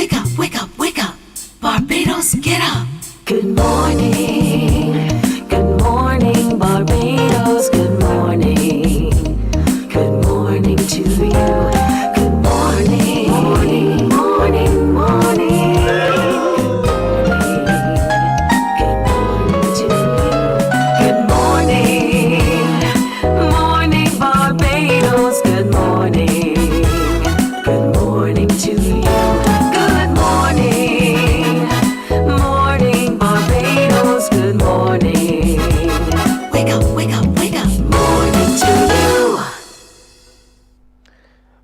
Wake up, wake up, wake up. Barbados, get up. Good morning. Good morning, Barbados. Good morning. Good morning to you. Good morning. Morning, morning, morning. Good morning to you. Good morning. Morning, Barbados. Good morning. Good morning to you. Good morning. Morning, Barbados. Good morning. Wake up, wake up, wake up. Morning to you.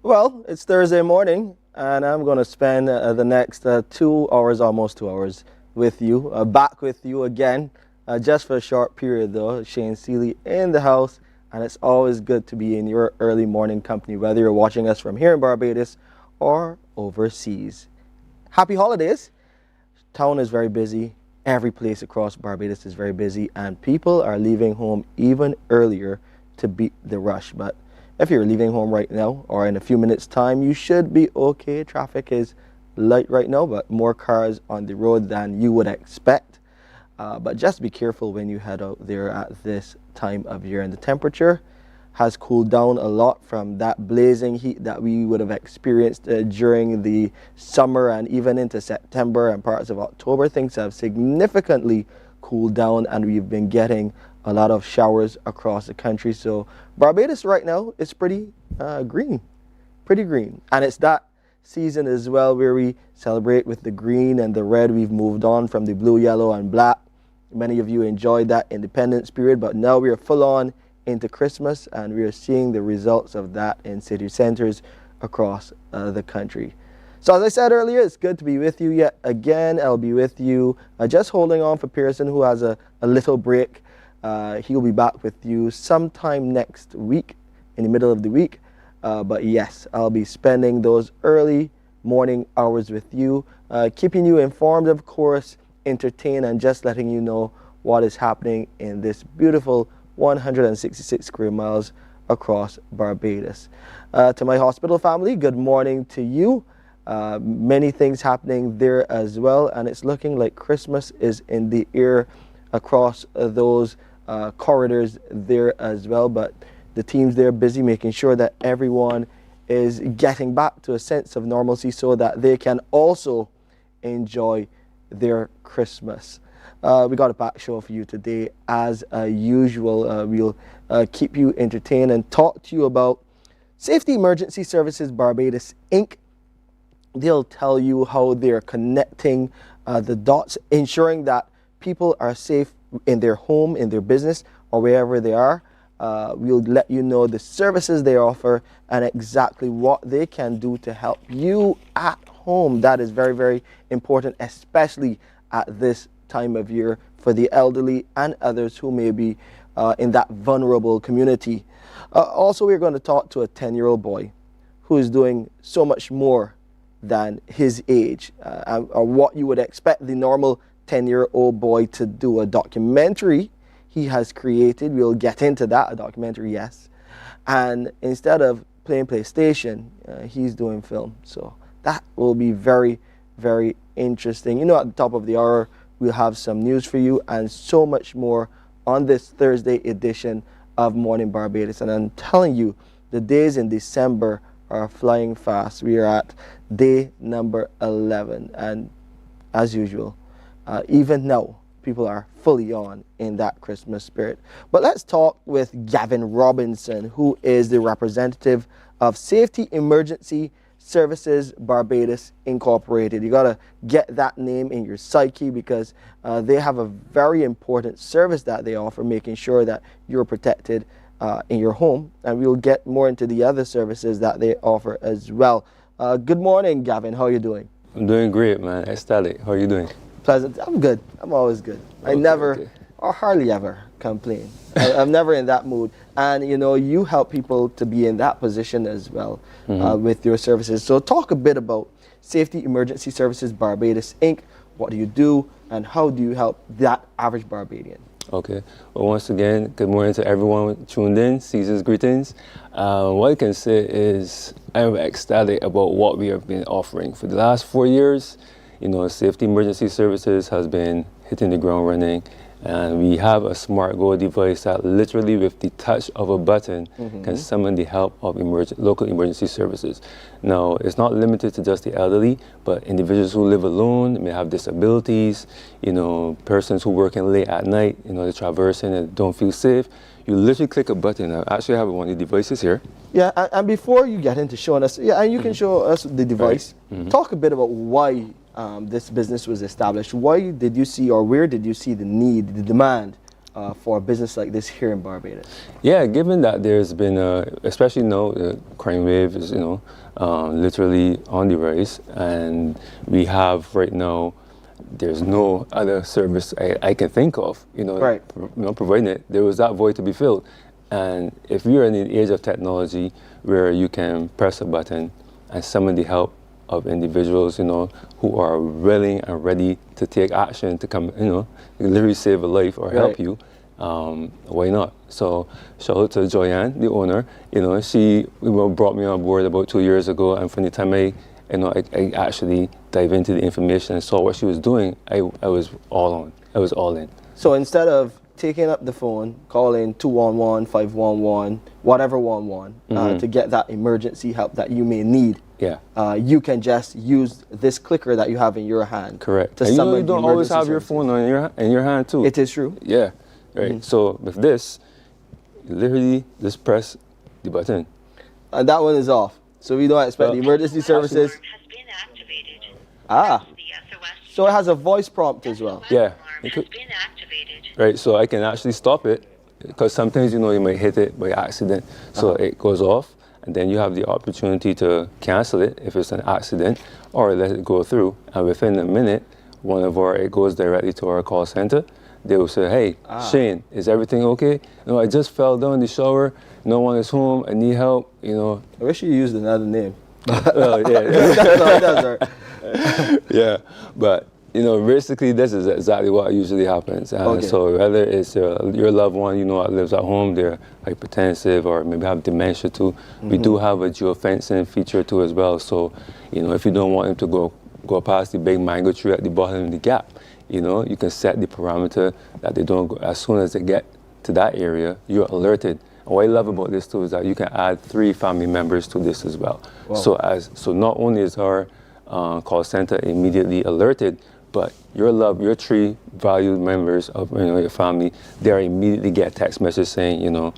Well, it's Thursday morning, and I'm going to spend the next 2 hours, almost 2 hours, with you. Back with you again, just for a short period, though. Shane Seeley in the house, and it's always good to be in your early morning company, whether you're watching us from here in Barbados or overseas. Happy holidays. Town is very busy. Every place across Barbados is very busy, and people are leaving home even earlier to beat the rush. But if you're leaving home right now or in a few minutes' time, you should be okay. Traffic is light right now, but more cars on the road than you would expect. But just be careful when you head out there at this time of year. And the temperature has cooled down a lot from that blazing heat that we would have experienced during the summer and even into September and parts of October. Things have significantly cooled down, and we've been getting a lot of showers across the country. So Barbados right now is pretty green, and it's that season as well where we celebrate with the green and the red. We've moved on from the blue, yellow, and black. Many of you enjoyed that independence period, but now we are full on into Christmas, and we are seeing the results of that in city centers across the country. So as I said earlier, it's good to be with you yet again. I'll be with you just holding on for Pearson, who has a little break. He'll be back with you sometime next week, in the middle of the week. But yes, I'll be spending those early morning hours with you, keeping you informed, of course, entertained, and just letting you know what is happening in this beautiful 166 square miles across Barbados. To my hospital family, good morning to you. Many things happening there as well, and it's looking like Christmas is in the air across those corridors there as well. But the teams there busy making sure that everyone is getting back to a sense of normalcy so that they can also enjoy their Christmas. We got a packed show for you today as usual. We'll keep you entertained and talk to you about Safety Emergency Services Barbados Inc. They'll tell you how they're connecting the dots, ensuring that people are safe in their home, in their business, or wherever they are. We'll let you know the services they offer and exactly what they can do to help you at home. That is very, very important, especially at this time of year for the elderly and others who may be in that vulnerable community. Also, we're going to talk to a 10-year-old boy who is doing so much more than his age, or what you would expect the normal 10-year-old boy to do. A documentary he has created. We'll get into that, a documentary, yes. And instead of playing PlayStation, he's doing film. So that will be very, very interesting. You know, at the top of the hour, we'll have some news for you and so much more on this Thursday edition of Morning Barbados. And I'm telling you, the days in December are flying fast. We are at day number 11. And as usual, even now, people are fully on in that Christmas spirit. But let's talk with Gavin Robinson, who is the representative of Safety Emergency Services Barbados Incorporated. You gotta get that name in your psyche because they have a very important service that they offer, making sure that you're protected in your home. And we'll get more into the other services that they offer as well. Good morning, Gavin. How are you doing? I'm doing great, man. Estelle, how are you doing? Pleasant. I'm good. I'm always good. I never, or hardly ever, complain. I'm never in that mood. And you know, you help people to be in that position as well with your services. So talk a bit about Safety Emergency Services Barbados Inc. What do you do, and how do you help that average Barbadian? Okay. Well, once again, good morning to everyone tuned in. Season's greetings. What I can say is I'm ecstatic about what we have been offering. For the last 4 years, Safety Emergency Services has been hitting the ground running, and we have a Smart Go device that literally with the touch of a button can summon the help of local emergency services. Now, it's not limited to just the elderly, but individuals who live alone, may have disabilities, persons who work in late at night, they're traversing and don't feel safe. You literally click a button. I actually have one of the devices here. Yeah, and before you get into showing us, and you can show us the device, talk a bit about why this business was established. Why did you see, or where did you see the need, the demand for a business like this here in Barbados? Yeah, given that there's been, especially now, the crime wave is, literally on the rise, and we have right now, there's no other service I can think of, providing it. There was that void to be filled. And if you're in the age of technology where you can press a button and summon the help of individuals, who are willing and ready to take action to come, literally save a life or help you, why not? So shout out to Joyanne, the owner. She brought me on board about 2 years ago, and from the time I actually dive into the information and saw what she was doing, I was all on. I was all in. So instead of taking up the phone, calling 211, 511, whatever 11, to get that emergency help that you may need, you can just use this clicker that you have in your hand. Correct. To and summon you don't always have your phone in your hand too. It is true. Yeah. Right. So with this, you literally just press the button. And that one is off. So we don't expect the emergency services. Has been activated. Ah. The SOS So it has a voice prompt as well. Yeah. has been activated. Right. So I can actually stop it, because sometimes you might hit it by accident. So it goes off, and then you have the opportunity to cancel it if it's an accident, or let it go through. And within a minute, it goes directly to our call center. They will say, "Hey, Shane, is everything okay? I just fell down in the shower. No one is home. I need help." I wish you used another name. Yeah. That's right. Yeah, but basically this is exactly what usually happens. And so whether it's your loved one, that lives at home, they're hypertensive or maybe have dementia too, we do have a geofencing feature too as well. So, if you don't want them to go past the big mango tree at the bottom of the gap, you can set the parameter that they don't go. As soon as they get to that area, you're alerted. And what I love about this too is that you can add 3 family members to this as well. Wow. So not only is our call center immediately alerted, but your 3 valued members of your family, they immediately get a text message saying,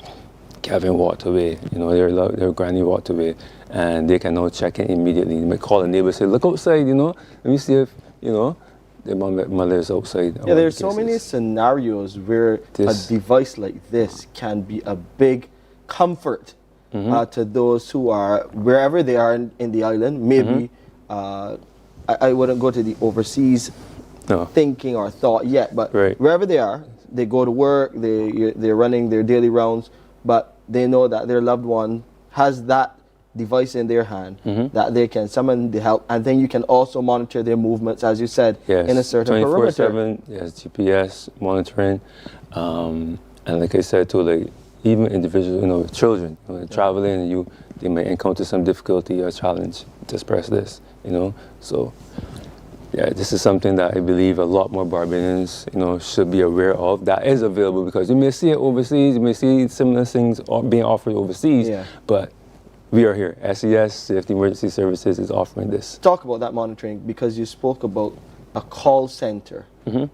Kevin walked away, their granny walked away, and they can now check in immediately. They might call a neighbor and say, "Look outside, let me see if their mother is outside." Yeah, there's so many scenarios where a device like this can be a big comfort to those who are wherever they are in the island. Maybe I wouldn't go to the overseas thinking or thought yet, but wherever they are, they go to work, they're running their daily rounds, but they know that their loved one has that device in their hand that they can summon the help, and then you can also monitor their movements, as you said, in a certain perimeter. 24/7, yes, GPS monitoring, and like I said too, even individuals, with children, traveling, and they may encounter some difficulty or challenge. Just press this, So, yeah, this is something that I believe a lot more Barbadians, should be aware of. That is available, because you may see it overseas, you may see similar things being offered overseas, but we are here. SES, Safety Emergency Services, is offering this. Talk about that monitoring, because you spoke about a call center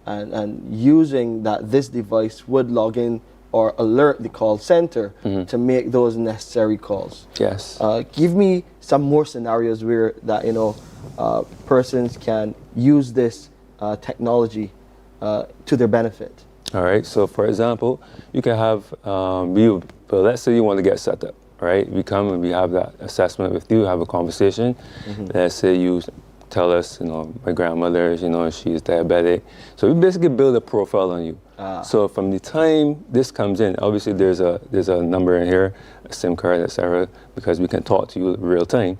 and using that this device would log in or alert the call center to make those necessary calls. Yes. Give me some more scenarios where that persons can use this technology to their benefit. All right. So, for example, you can have let's say you want to get set up. Right? We come and we have that assessment with you, have a conversation. Let's say you tell us, my grandmother, she's diabetic. So we basically build a profile on you. So from the time this comes in, obviously there's a number in here, a SIM card, etc., because we can talk to you real time.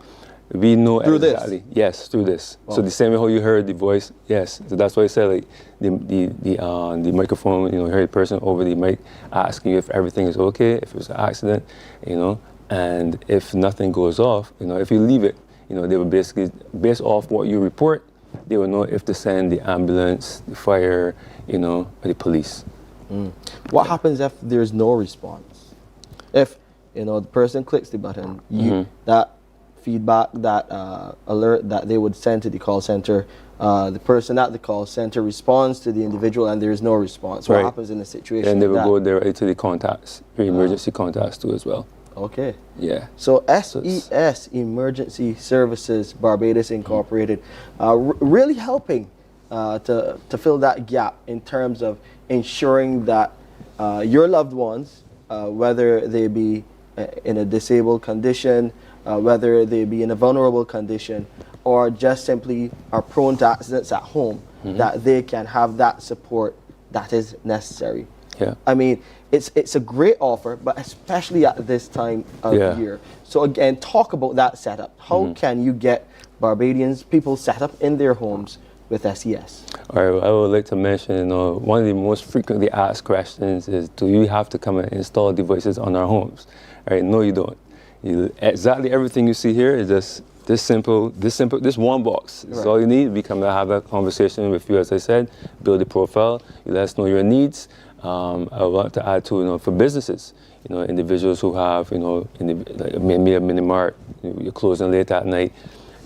We know through exactly. This? Yes, through this. Wow. So the same way how you heard the voice, yes. So that's why I said the microphone, you hear the person over the mic asking you if everything is okay, if it's an accident, And if nothing goes off, if you leave it, they will basically, based off what you report, they will know if to send the ambulance, the fire, or the police. What happens if there's no response? If, the person clicks the button, that feedback, that alert that they would send to the call center, the person at the call center responds to the individual and there is no response. What happens in a situation Then they will like go directly to the contacts, the emergency contacts too as well. Okay. Yeah. So SES, Emergency Services Barbados Incorporated, really helping to fill that gap in terms of ensuring that your loved ones, whether they be in a disabled condition, whether they be in a vulnerable condition, or just simply are prone to accidents at home, that they can have that support that is necessary. Yeah. I mean, it's a great offer, but especially at this time of year. So again, talk about that setup. How can you get Barbadians, people set up in their homes with SES? All right, I would like to mention, one of the most frequently asked questions is, do you have to come and install devices on our homes? All right, no, you don't. Exactly everything you see here is just this simple, this one box. That's all you need. We come to have a conversation with you, as I said, build a profile, you let us know your needs. I want to add to, for businesses, individuals who have, maybe a mini mart, you're closing late at night,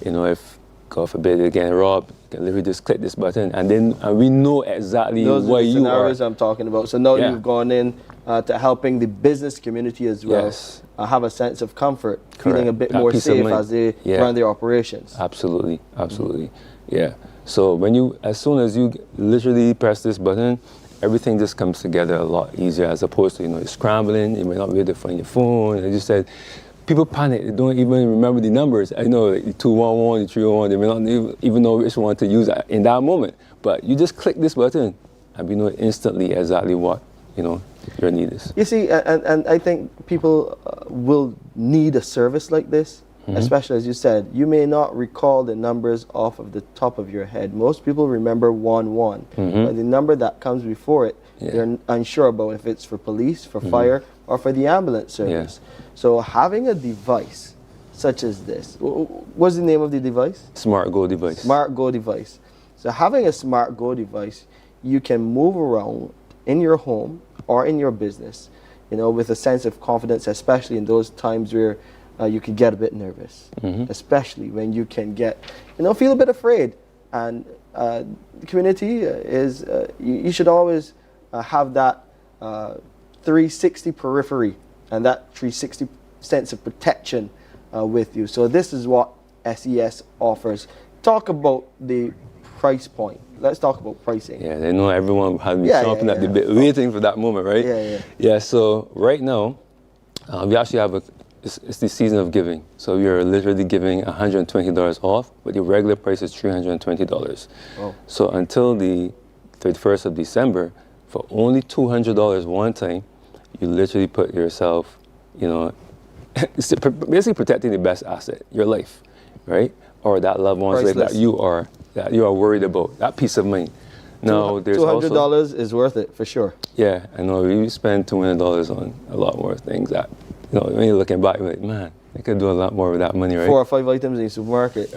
if, God forbid, you're getting robbed, you can literally just click this button, and we know exactly what you are. Those are the scenarios I'm talking about. So now you've gone in to helping the business community as well have a sense of comfort, feeling a bit more safe as they run their operations. Absolutely, absolutely, yeah. So as soon as you literally press this button, everything just comes together a lot easier, as opposed to, you're scrambling, you may not be able to find your phone. As you said, people panic, they don't even remember the numbers. I know, like the 211, the 301, they may not even know which one to use in that moment. But you just click this button and we know instantly exactly what, your need is. You see, and I think people will need a service like this, especially as you said, you may not recall the numbers off of the top of your head. Most people remember 11, but the number that comes before it, they're unsure about if it's for police, for fire, or for the ambulance service. So having a device such as this, what's the name of the device? Smart Go device. Smart Go device. So having a Smart Go device, you can move around in your home or in your business, with a sense of confidence, especially in those times where you could get a bit nervous, especially when you can get, feel a bit afraid. And the community is, you should always have that 360 periphery and that 360 sense of protection with you. So this is what SES offers. Talk about the price point. Let's talk about pricing. Yeah, they know everyone has been chomping at the bit, waiting for that moment, right? Yeah, so right now, we actually have it's the season of giving. So we are literally giving $120 off, but the regular price is $320. Oh. So until the 31st of December, for only $200 one time, you literally put yourself, basically protecting the best asset, your life, right? Or that loved one's life that you are worried about, that peace of mind. Now, there's $200 is worth it for sure. Yeah, I know. We spend $200 on a lot more things that, when you're looking back, you're like, man, I could do a lot more with that money, right? 4 or 5 items in the supermarket.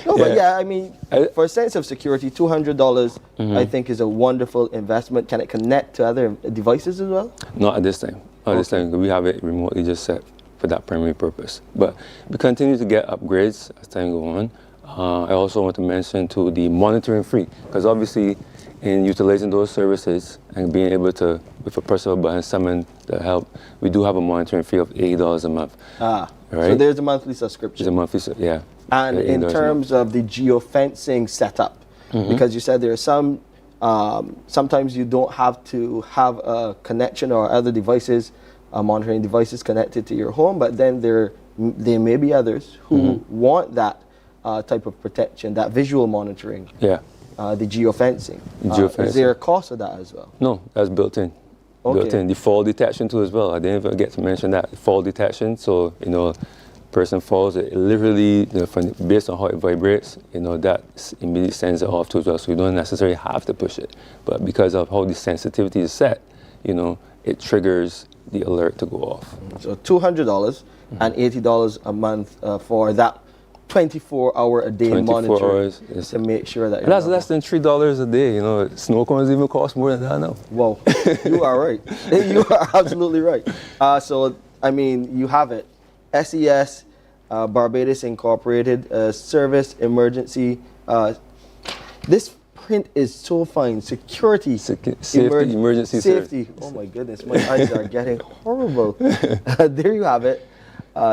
No, but I mean, for a sense of security, $200 I think is a wonderful investment. Can it connect to other devices as well? Not at this time. Not at this time. We have it remotely just set for that primary purpose. But we continue to get upgrades as time goes on. I also want to mention to the monitoring free, because obviously in utilizing those services and being able to, with a press of a button, summon the help, we do have a monitoring fee of $80 a month. Right? So there's a monthly subscription. There's a monthly, yeah. And in terms of the geofencing setup, because you said there are some, sometimes you don't have to have a connection or other devices, monitoring devices connected to your home, but then there may be others who want that type of protection, that visual monitoring. Yeah. The geofencing. Is there a cost of that as well? No, that's built in. Okay. Built in. The fall detection too as well. I didn't even get to mention that. Fall detection, so, person falls, it literally, based on how it vibrates, that immediately sends it off to us. So you don't necessarily have to push it. But because of how the sensitivity is set, it triggers the alert to go off. So $200 and $80 a month for that 24-hour a day 24 monitoring hours, yes. to make sure that And that's less than $3 a day. You know, snow cones even cost more than that now. Well, you are right. You are absolutely right. So, I mean, you have it. SES, Barbados Incorporated, Service Emergency. This print is so fine. Security. Safety, emergency safety. Oh my goodness, my eyes are getting horrible. There you have it.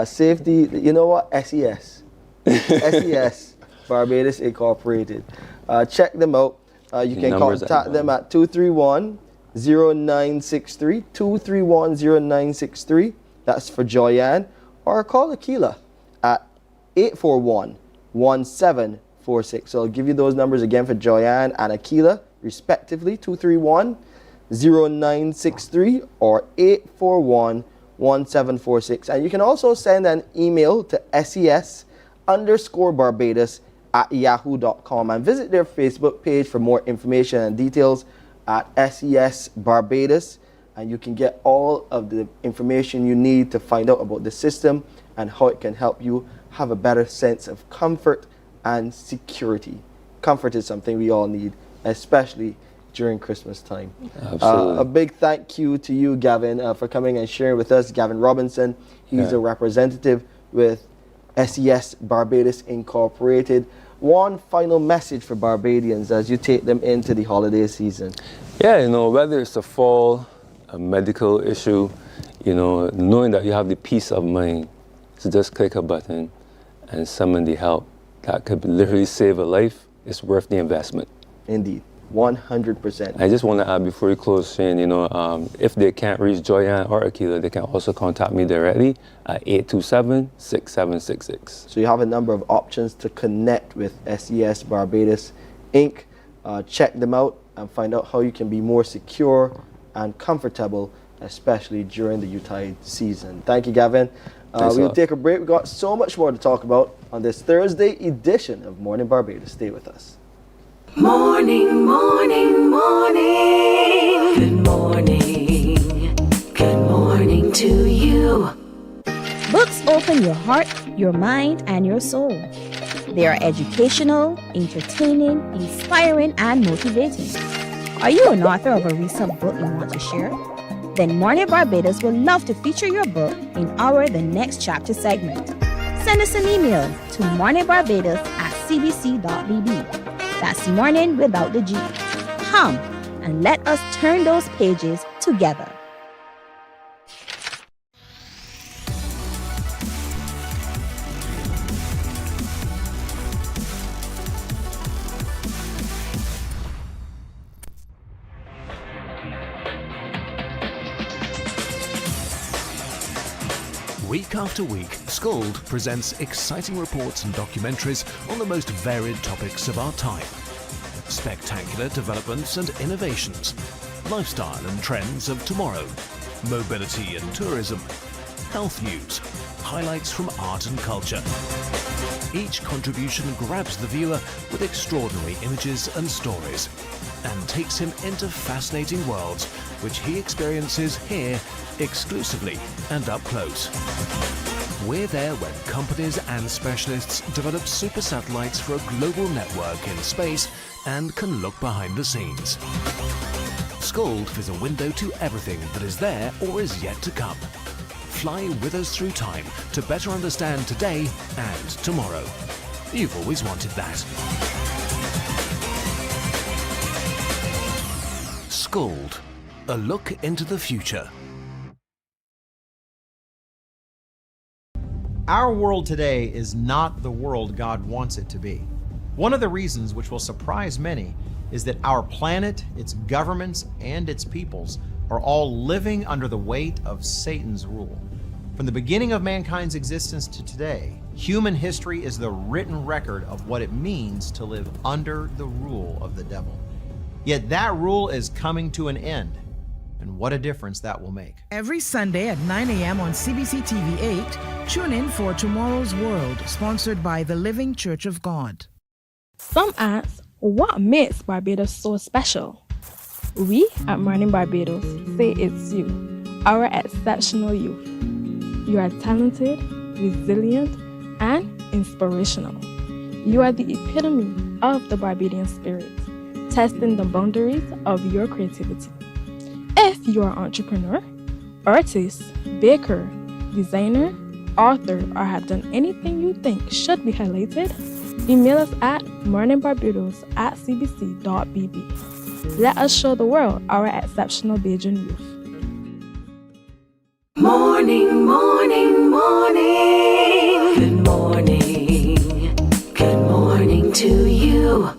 Safety, you know what? SES. SES, Barbados Incorporated. Check them out. You can contact them at 231-0963, 231-0963. That's for Joyanne. Or call Aquila at 841-1746. So I'll give you those numbers again for Joyanne and Aquila, respectively, 231-0963 or 841-1746. And you can also send an email to ses_Barbados@yahoo.com and visit their Facebook page for more information and details at SES Barbados. And you can get all of the information you need to find out about the system and how it can help you have a better sense of comfort and security. Comfort is something we all need, especially during Christmas time. Absolutely. A big thank you to you, Gavin, for coming and sharing with us. Gavin Robinson, he's a representative with SES Barbados Incorporated. One final message for Barbadians as you take them into the holiday season. Yeah, you know, whether it's a fall, a medical issue, you know, knowing that you have the peace of mind to just click a button and summon the help that could literally save a life, it's worth the investment. Indeed, 100%. I just want to add before you close, Shane, you know, if they can't reach Joyanne or Aquila, they can also contact me directly at 827-6766. So you have a number of options to connect with SES Barbados Inc. Check them out and find out how you can be more secure and comfortable, especially during the Yuletide season. Thank you, Gavin. We'll take a break. We've got so much more to talk about on this Thursday edition of Morning Barbados. Stay with us. Morning, morning, morning. Good morning. Good morning to you. Books open your heart, your mind, and your soul. They are educational, entertaining, inspiring, and motivating. Are you an author of a recent book you want to share? Then Mornin Barbados would love to feature your book in our The Next Chapter segment. Send us an email to morninbarbados@cbc.bb. That's morning without the G. Come and let us turn those pages together. Week after week, Scold presents exciting reports and documentaries on the most varied topics of our time. Spectacular developments and innovations, lifestyle and trends of tomorrow, mobility and tourism, health news, highlights from art and culture. Each contribution grabs the viewer with extraordinary images and stories and takes him into fascinating worlds which he experiences here exclusively and up close. We're there when companies and specialists develop super satellites for a global network in space and can look behind the scenes. Scold is a window to everything that is there or is yet to come. Fly with us through time to better understand today and tomorrow. You've always wanted that. Scold, a look into the future. Our world today is not the world God wants it to be. One of the reasons which will surprise many is that our planet, its governments, and its peoples are all living under the weight of Satan's rule. From the beginning of mankind's existence to today, human history is the written record of what it means to live under the rule of the devil. Yet that rule is coming to an end. And what a difference that will make. Every Sunday at 9 a.m. on CBC TV 8, tune in for Tomorrow's World, sponsored by the Living Church of God. Some ask, what makes Barbados so special? We at Mornin Barbados say it's you, our exceptional youth. You are talented, resilient, and inspirational. You are the epitome of the Barbadian spirit, testing the boundaries of your creativity. If you are an entrepreneur, artist, baker, designer, author, or have done anything you think should be highlighted, email us at morninbarbados@cbc.bb. Let us show the world our exceptional Bajan youth. Morning, morning, morning. Good morning. Good morning to you.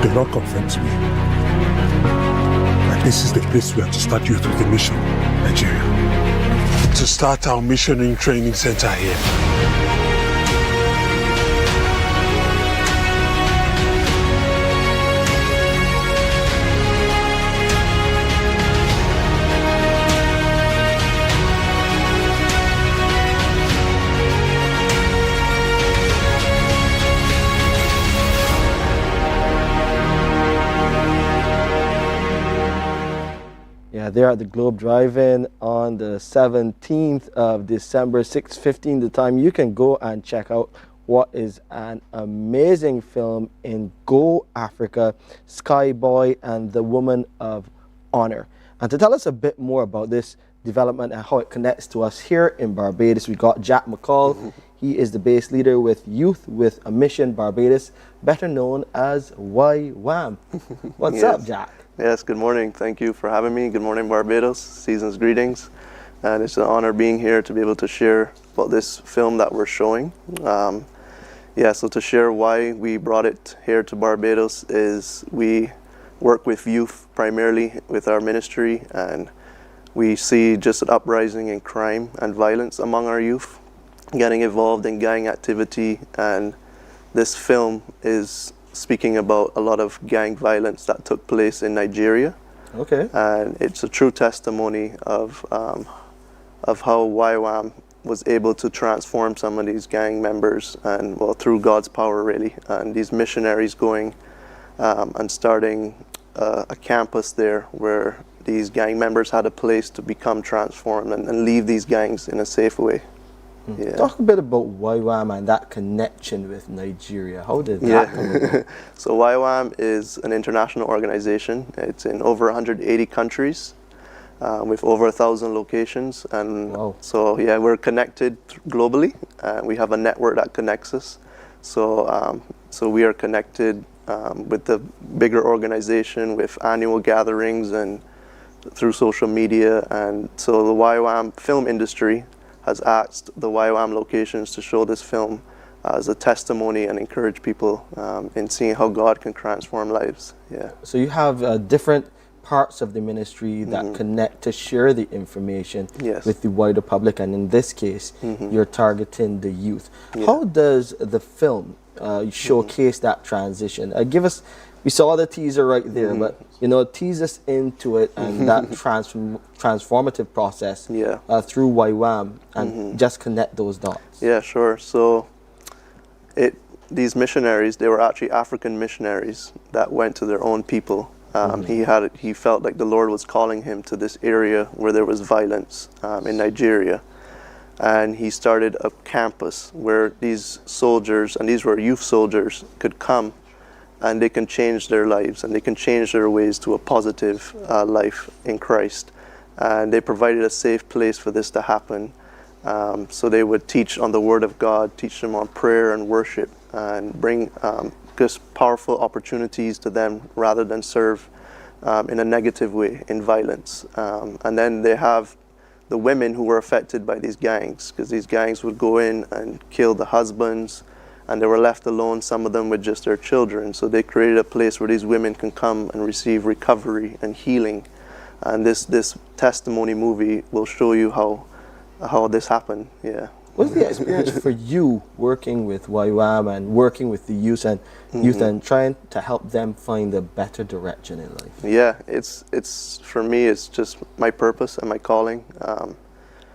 The Lord confronts me. Like this is the place we are to start Youth with a Mission, Nigeria. To start our missionary training center here. There at the Globe Drive-In on the 17th of December, 6:15 the time. You can go and check out what is an amazing film in Go Africa, Skyboy and the Woman of Honor. And to tell us a bit more about this development and how it connects to us here in Barbados, we got Jack McCall. He is the base leader with Youth with a Mission Barbados, better known as YWAM. What's up, Jack? Yes, good morning. Thank you for having me. Good morning, Barbados. Season's greetings. And it's an honor being here to be able to share about this film that we're showing. So to share why we brought it here to Barbados is we work with youth primarily with our ministry, and we see just an uprising in crime and violence among our youth, getting involved in gang activity, and this film is speaking about a lot of gang violence that took place in Nigeria. Okay. And it's a true testimony of how YWAM was able to transform some of these gang members, and well, through God's power really, and these missionaries going and starting a campus there where these gang members had a place to become transformed and leave these gangs in a safe way. Yeah. Talk a bit about YWAM and that connection with Nigeria. How did that come about? So YWAM is an international organization. It's in over 180 countries with over 1,000 locations. And so yeah, we're connected globally. We have a network that connects us. So we are connected with the bigger organization with annual gatherings and through social media. And so the YWAM film industry has asked the YWAM locations to show this film as a testimony and encourage people in seeing how God can transform lives. Yeah. So you have different parts of the ministry that connect to share the information with the wider public, and in this case, you're targeting the youth. Yeah. How does the film showcase that transition? Give us, we saw the teaser right there, but tease us into it and that transformative process through YWAM, and just connect those dots. Yeah, sure. So these missionaries, they were actually African missionaries that went to their own people. He felt like the Lord was calling him to this area where there was violence in Nigeria. And he started a campus where these soldiers, and these were youth soldiers, could come and they can change their lives and they can change their ways to a positive life in Christ. And they provided a safe place for this to happen. So they would teach on the Word of God, teach them on prayer and worship, and bring just powerful opportunities to them rather than serve in a negative way, in violence. And then they have the women who were affected by these gangs, because these gangs would go in and kill the husbands, and they were left alone, some of them with just their children. So they created a place where these women can come and receive recovery and healing. And this testimony movie will show you how this happened. Yeah. What's the experience for you working with YWAM and working with the youth and trying to help them find a better direction in life? Yeah, it's for me, it's just my purpose and my calling.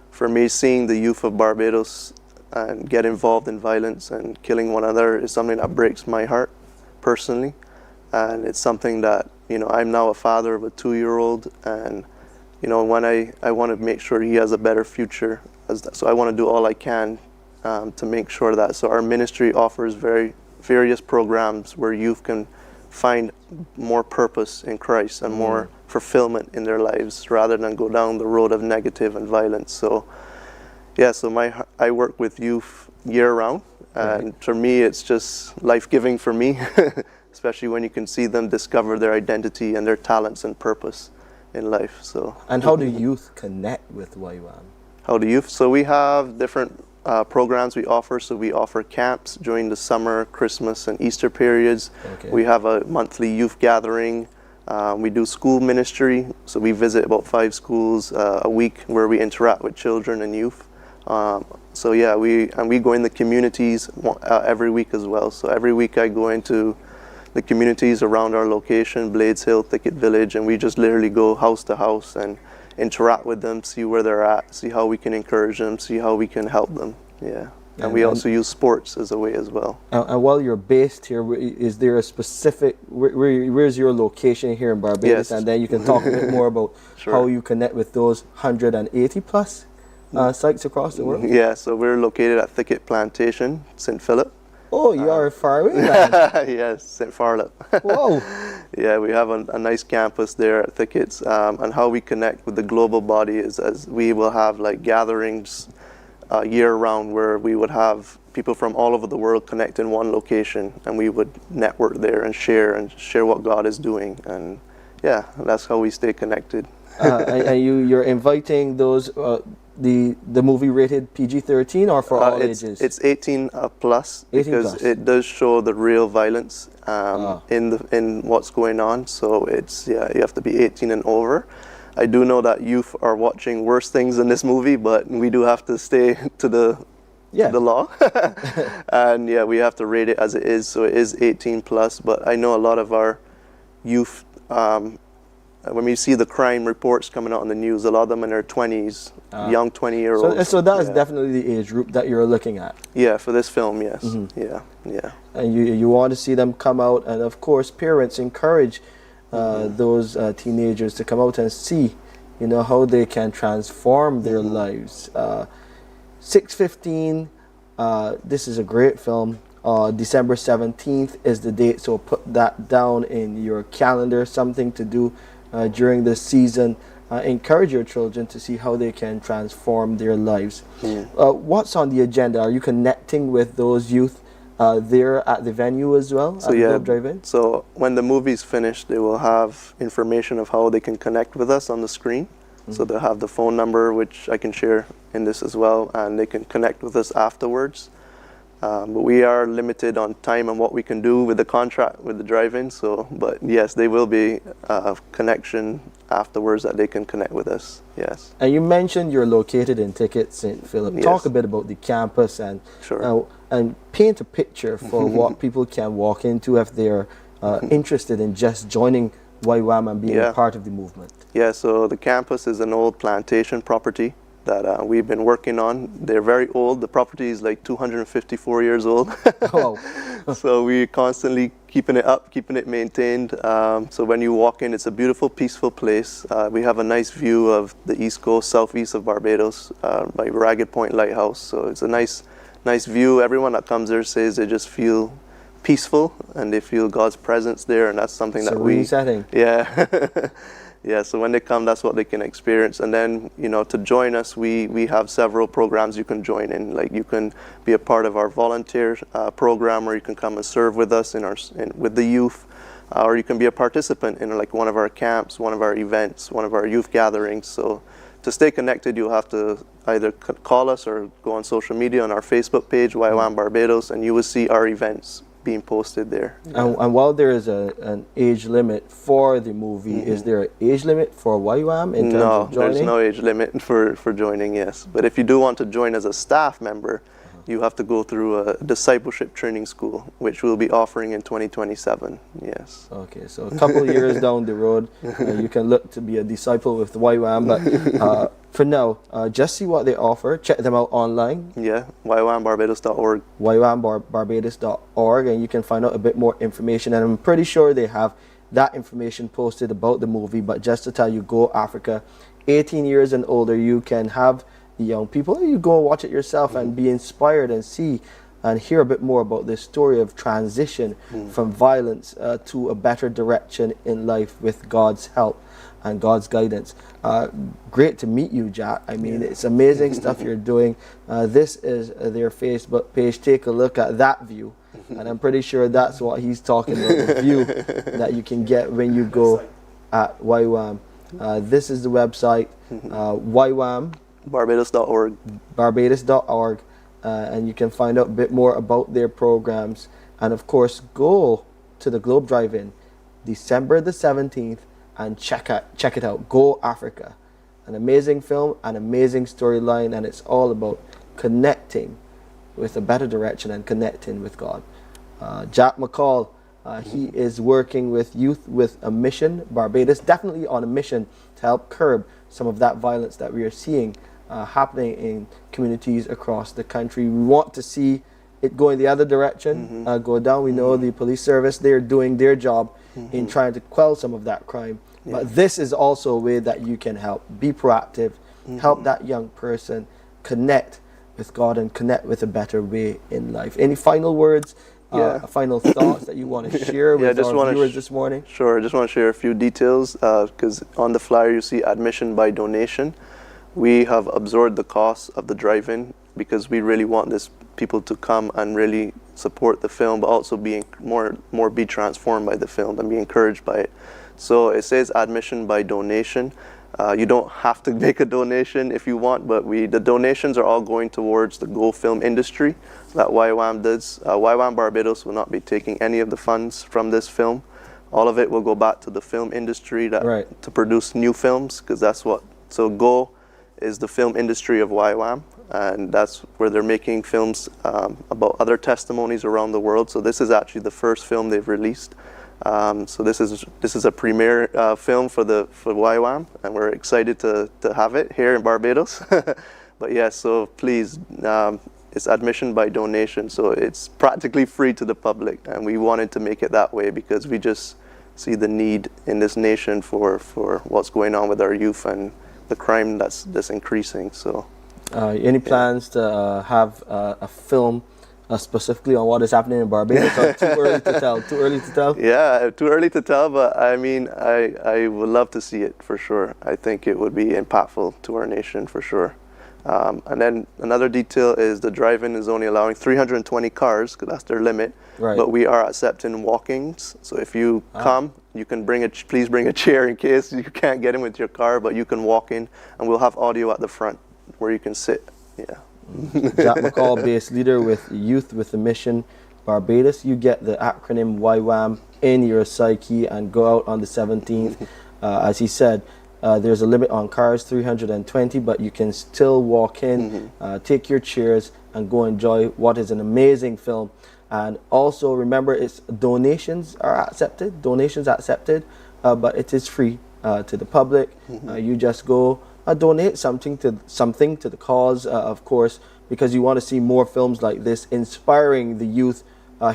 For me, seeing the youth of Barbados and get involved in violence and killing one another is something that breaks my heart personally. And it's something that, you know, I'm now a father of a 2-year-old, and, you know, when I want to make sure he has a better future. So I want to do all I can to make sure that. So our ministry offers various programs where youth can find more purpose in Christ and more fulfillment in their lives rather than go down the road of negative and violence. So yeah, so I work with youth year round, and for me it's just life-giving for me, especially when you can see them discover their identity and their talents and purpose in life. So. And how do youth connect with YWAM? How do youth? So we have different programs we offer. So we offer camps during the summer, Christmas, and Easter periods. Okay. We have a monthly youth gathering. We do school ministry. So we visit about 5 schools a week where we interact with children and youth. So yeah, we go in the communities every week as well. So every week I go into the communities around our location, Blades Hill, Thicket Village, and we just literally go house to house and interact with them, see where they're at, see how we can encourage them, see how we can help them. Yeah. And we also use sports as a way as well. And while you're based here, is there a specific, where's your location here in Barbados? Yes. And then you can talk a bit more about how you connect with those 180 plus sites across the world. Yeah, so we're located at Thicket Plantation, St. Philip. Oh, you are far away, man. Yes, St. Philip. Whoa. Yeah, we have a nice campus there at Thickets. And how we connect with the global body is as we will have like gatherings year round where we would have people from all over the world connect in one location, and we would network there and share what God is doing. And yeah, that's how we stay connected. And you're inviting those the movie rated PG-13 or for all ages? It's 18 plus 18 because plus. It does show the real violence in what's going on. So it's you have to be 18 and over. I do know that youth are watching worse things in this movie, but we do have to stay to the law. And yeah, we have to rate it as it is. So it is 18 plus. But I know a lot of our youth. When we see the crime reports coming out on the news, a lot of them in their 20s, young 20-year-olds. So that is definitely the age group that you're looking at. Yeah, for this film, yes. Yeah. And you want to see them come out, and of course, parents encourage those teenagers to come out and see, how they can transform their lives. 6/15. This is a great film. December 17th is the date, so put that down in your calendar. Something to do during this season. Encourage your children to see how they can transform their lives. What's on the agenda? Are you connecting with those youth there at the venue as well? So yeah, so when the movie's finished, they will have information of how they can connect with us on the screen. So they'll have the phone number, which I can share in this as well, and they can connect with us afterwards. But we are limited on time and what we can do with the contract with the drive-in. But yes, they will be a connection afterwards that they can connect with us. Yes. And you mentioned you're located in Thicket, St. Philip. Yes. Talk a bit about the campus and paint a picture for what people can walk into if they're interested in just joining YWAM and being a part of the movement. Yeah. So the campus is an old plantation property that we've been working on. They're very old. The property is like 254 years old. Oh. So we're constantly keeping it up, keeping it maintained. So when you walk in, it's a beautiful, peaceful place. We have a nice view of the east coast, southeast of Barbados, by Ragged Point Lighthouse. So it's a nice view. Everyone that comes there says they just feel peaceful and they feel God's presence there, and that's something that we... setting. Yeah. Yeah, so when they come, that's what they can experience. And then, to join us, we have several programs you can join in. Like you can be a part of our volunteer program, or you can come and serve with us with the youth, or you can be a participant in like one of our camps, one of our events, one of our youth gatherings. So to stay connected, you'll have to either call us or go on social media on our Facebook page, YWAM Barbados, and you will see our events being posted there. And while there is an age limit for the movie, is there an age limit for YWAM in terms of joining? There's no age limit for joining, yes. But if you do want to join as a staff member, you have to go through a discipleship training school, which we'll be offering in 2027, yes. Okay, so a couple of years down the road, you can look to be a disciple with YWAM, but for now, just see what they offer. Check them out online. Yeah, ywambarbados.org. ywambarbados.org, and you can find out a bit more information. And I'm pretty sure they have that information posted about the movie, but just to tell you, Go Africa, 18 years and older, you can have the young people, you go and watch it yourself and be inspired and see and hear a bit more about this story of transition from violence to a better direction in life with God's help and God's guidance. Great to meet you, Jack. I mean, it's amazing stuff you're doing. This is their Facebook page. Take a look at that view. And I'm pretty sure that's what he's talking about, the view that you can get when you go at YWAM. This is the website, YWAM. Barbados.org. Barbados.org. And you can find out a bit more about their programs. And of course, go to the Globe Drive-In December the 17th and check it out. Go Africa. An amazing film, an amazing storyline, and it's all about connecting with a better direction and connecting with God. Jack McCall, he is working with youth with a mission, Barbados, definitely on a mission to help curb some of that violence that we are seeing happening in communities across the country. We want to see it going the other direction, go down. We know the police service, they're doing their job in trying to quell some of that crime. But this is also a way that you can help. Be proactive, help that young person connect with God and connect with a better way in life. Any final words, final thoughts that you want to share with our viewers this morning? Sure, I just want to share a few details because on the flyer you see admission by donation. We have absorbed the cost of the drive-in because we really want people to come and really support the film, but also be be transformed by the film and be encouraged by it. So it says admission by donation. You don't have to make a donation if you want, but the donations are all going towards the Go film industry that YWAM does. YWAM Barbados will not be taking any of the funds from this film. All of it will go back to the film industry to produce new films, because that's what. So Go is the film industry of YWAM, and that's where they're making films about other testimonies around the world. So this is actually the first film they've released. So this is a premiere film for YWAM, and we're excited to have it here in Barbados. But yeah, so please, it's admission by donation, so it's practically free to the public, and we wanted to make it that way because we just see the need in this nation for what's going on with our youth and the crime that's increasing. So any plans to have a film specifically on what is happening in Barbados? Or too early to tell? Too early to tell? Yeah, too early to tell, but I mean, I would love to see it for sure. I think it would be impactful to our nation for sure. And then another detail is the drive-in is only allowing 320 cars, because that's their limit. Right. But we are accepting walk-ins. So if you come, you can please bring a chair in case you can't get in with your car, but you can walk in, and we'll have audio at the front where you can sit. Yeah. Jack McCall, base leader with Youth with a Mission Barbados. You get the acronym YWAM in your psyche and go out on the 17th. As he said, there's a limit on cars, 320, but you can still walk in, take your chairs, and go enjoy what is an amazing film. And also remember, it's donations are accepted. Donations are accepted, but it is free to the public. You just go donate something to the cause, of course, because you want to see more films like this inspiring the youth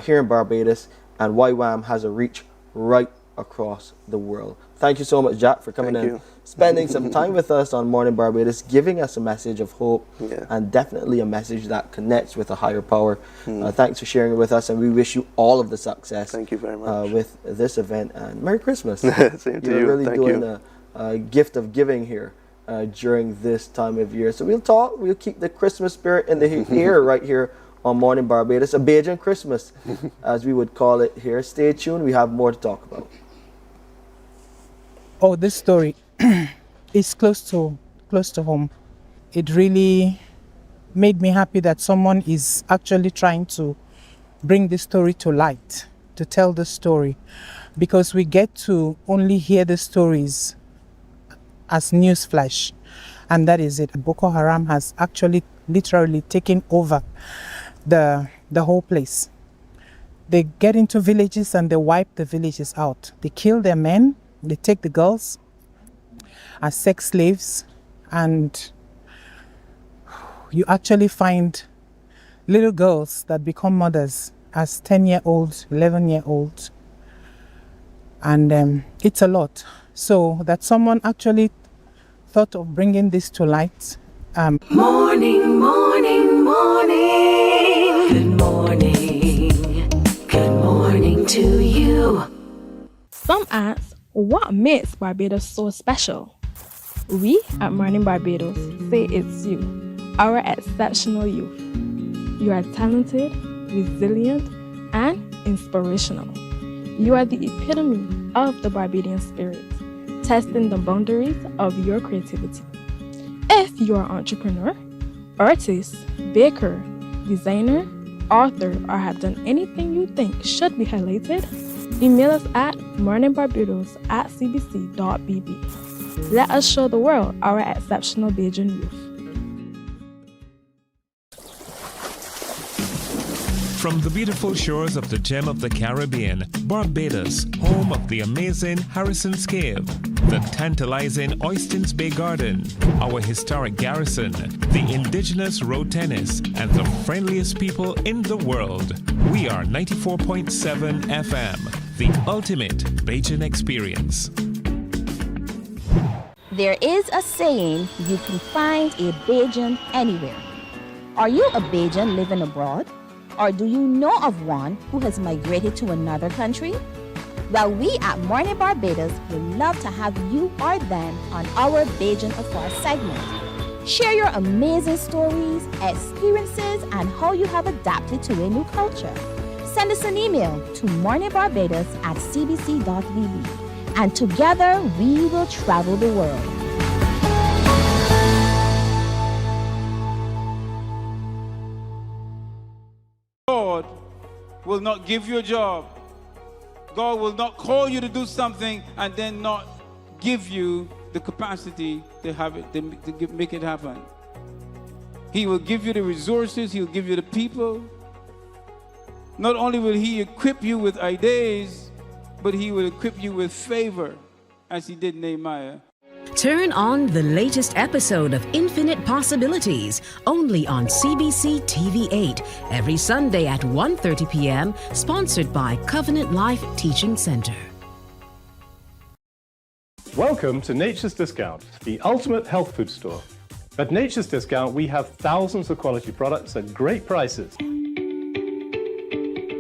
here in Barbados. And YWAM has a reach right across the world. Thank you so much, Jack, for coming in, spending some time with us on Mornin Barbados, giving us a message of hope, and definitely a message that connects with a higher power. Thanks for sharing it with us, and we wish you all of the success. Thank you very much. With this event, and Merry Christmas. Same to you. You're really Thank doing a gift of giving here during this time of year. So we'll keep the Christmas spirit in the air right here on Mornin Barbados, a Bajan Christmas, as we would call it here. Stay tuned, we have more to talk about. Oh, this story is close to home. It really made me happy that someone is actually trying to bring the story to light, to tell the story, because we get to only hear the stories as news flash, and that is it. Boko Haram has actually literally taken over the whole place. They get into villages and they wipe the villages out. They kill their men, they take the girls as sex slaves, and you actually find little girls that become mothers as 10-year-olds, 11-year-olds, and it's a lot. So that someone actually thought of bringing this to light. Morning, morning, morning. Good morning. Good morning to you. Some ask, what makes Barbados so special? We at Mornin Barbados say it's you, our exceptional youth. You are talented, resilient, and inspirational. You are the epitome of the Barbadian spirit, testing the boundaries of your creativity. If you are an entrepreneur, artist, baker, designer, author, or have done anything you think should be highlighted, email us at morninbarbados@cbc.bb. Let us show the world our exceptional Bajan youth. From the beautiful shores of the gem of the Caribbean, Barbados, home of the amazing Harrison's Cave, the tantalizing Oystins Bay Garden, our historic garrison, the indigenous road tennis, and the friendliest people in the world. We are 94.7 FM, the ultimate Bajan experience. There is a saying, you can find a Bajan anywhere. Are you a Bajan living abroad? Or do you know of one who has migrated to another country? Well, we at Mornin Barbados would love to have you or them on our Bajan Affair segment. Share your amazing stories, experiences, and how you have adapted to a new culture. Send us an email to morninbarbados@cbc.bb, and together we will travel the world. God will not give you a job. God will not call you to do something and then not give you the capacity to have it, to make it happen. He will give you the resources. He'll give you the people. Not only will He equip you with ideas, but He will equip you with favor, as He did Nehemiah. Turn on the latest episode of Infinite Possibilities, only on CBC TV8, every Sunday at 1:30 p.m., sponsored by Covenant Life Teaching Center. Welcome to Nature's Discount, the ultimate health food store. At Nature's Discount, we have thousands of quality products at great prices.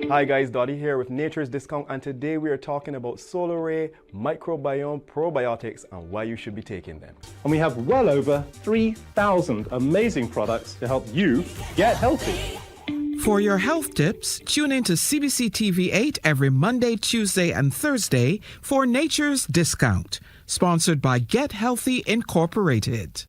Hi guys, Dottie here with Nature's Discount, and today we are talking about Solar Ray, microbiome, probiotics, and why you should be taking them. And we have well over 3,000 amazing products to help you get healthy. For your health tips, tune in to CBC TV8 every Monday, Tuesday, and Thursday for Nature's Discount, sponsored by Get Healthy Incorporated.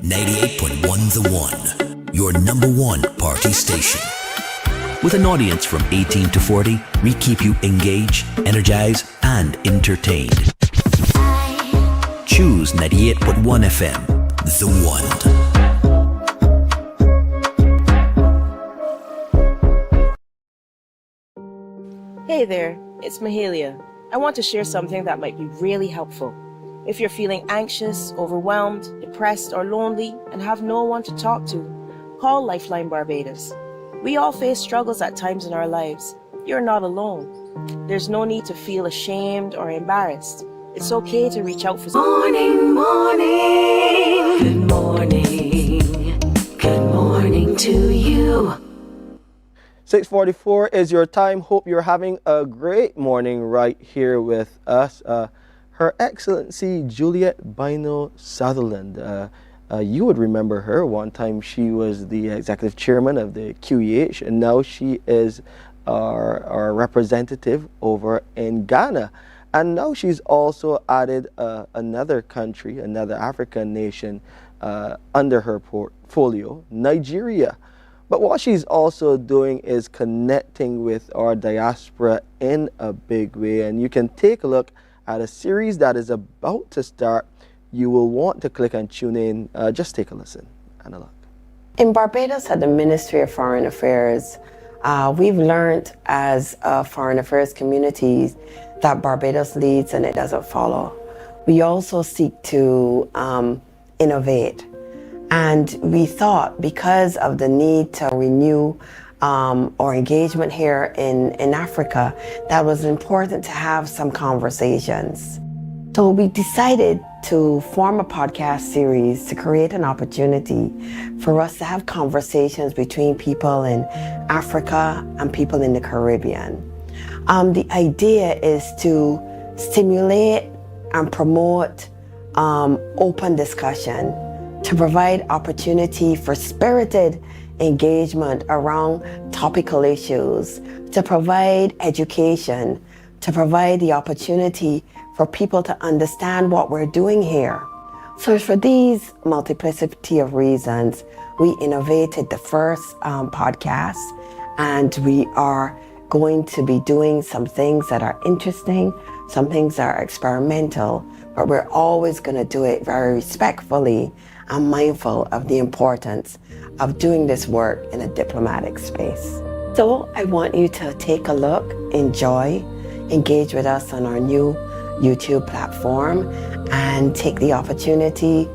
98.1 The One. Your number one party station. With an audience from 18 to 40, we keep you engaged, energized, and entertained. Choose 98.1 FM, The One. Hey there, it's Mahalia. I want to share something that might be really helpful. If you're feeling anxious, overwhelmed, depressed, or lonely, and have no one to talk to, call Lifeline Barbados. We all face struggles at times in our lives. You're not alone. There's no need to feel ashamed or embarrassed. It's okay to reach out for Morning, morning. Good morning. Good morning to you. 6:44 is your time. Hope you're having a great morning right here with us. Her Excellency Juliet Bino Sutherland. You would remember her. One time she was the executive chairman of the QEH, and now she is our representative over in Ghana. And now she's also added another country, another African nation under her portfolio, Nigeria. But what she's also doing is connecting with our diaspora in a big way. And you can take a look at a series that is about to start. You will want to click and tune in. Just take a listen and a look. In Barbados at the Ministry of Foreign Affairs, we've learned as a foreign affairs community that Barbados leads and it doesn't follow. We also seek to innovate. And we thought because of the need to renew our engagement here in Africa, that was important to have some conversations. So we decided to form a podcast series to create an opportunity for us to have conversations between people in Africa and people in the Caribbean. The idea is to stimulate and promote open discussion, to provide opportunity for spirited engagement around topical issues, to provide education, to provide the opportunity for people to understand what we're doing here. So for these multiplicity of reasons, we innovated the first podcast, and we are going to be doing some things that are interesting, some things that are experimental, but we're always going to do it very respectfully and mindful of the importance of doing this work in a diplomatic space. So I want you to take a look, enjoy, engage with us on our new YouTube platform, and take the opportunity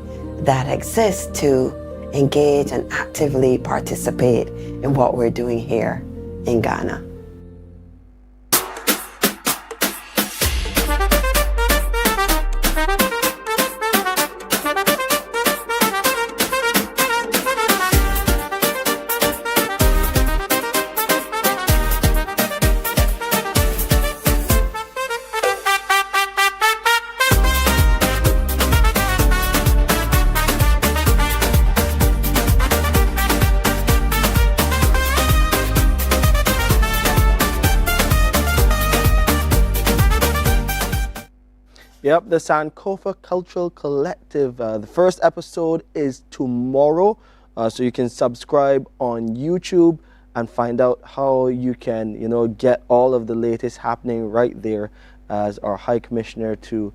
that exists to engage and actively participate in what we're doing here in Ghana. Yep, the Sankofa Cultural Collective. The first episode is tomorrow, so you can subscribe on YouTube and find out how you can, get all of the latest happening right there as our High Commissioner to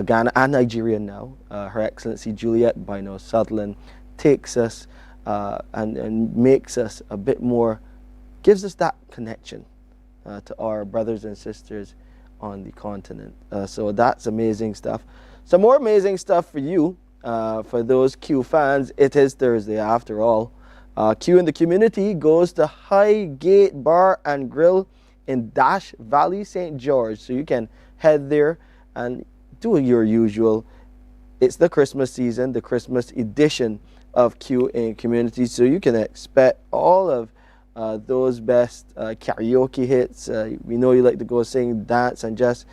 Ghana and Nigeria now, Her Excellency Juliet Bino Sutherland, takes us and makes us a bit more, gives us that connection to our brothers and sisters on the continent. So that's amazing stuff. Some more amazing stuff for you, for those Q fans. It is Thursday after all. Q in the Community goes to Highgate Bar and Grill in Dash Valley, St. George. So you can head there and do your usual. It's the Christmas season, the Christmas edition of Q in Community. So you can expect all of those best karaoke hits. We know you like to go sing, dance, and just,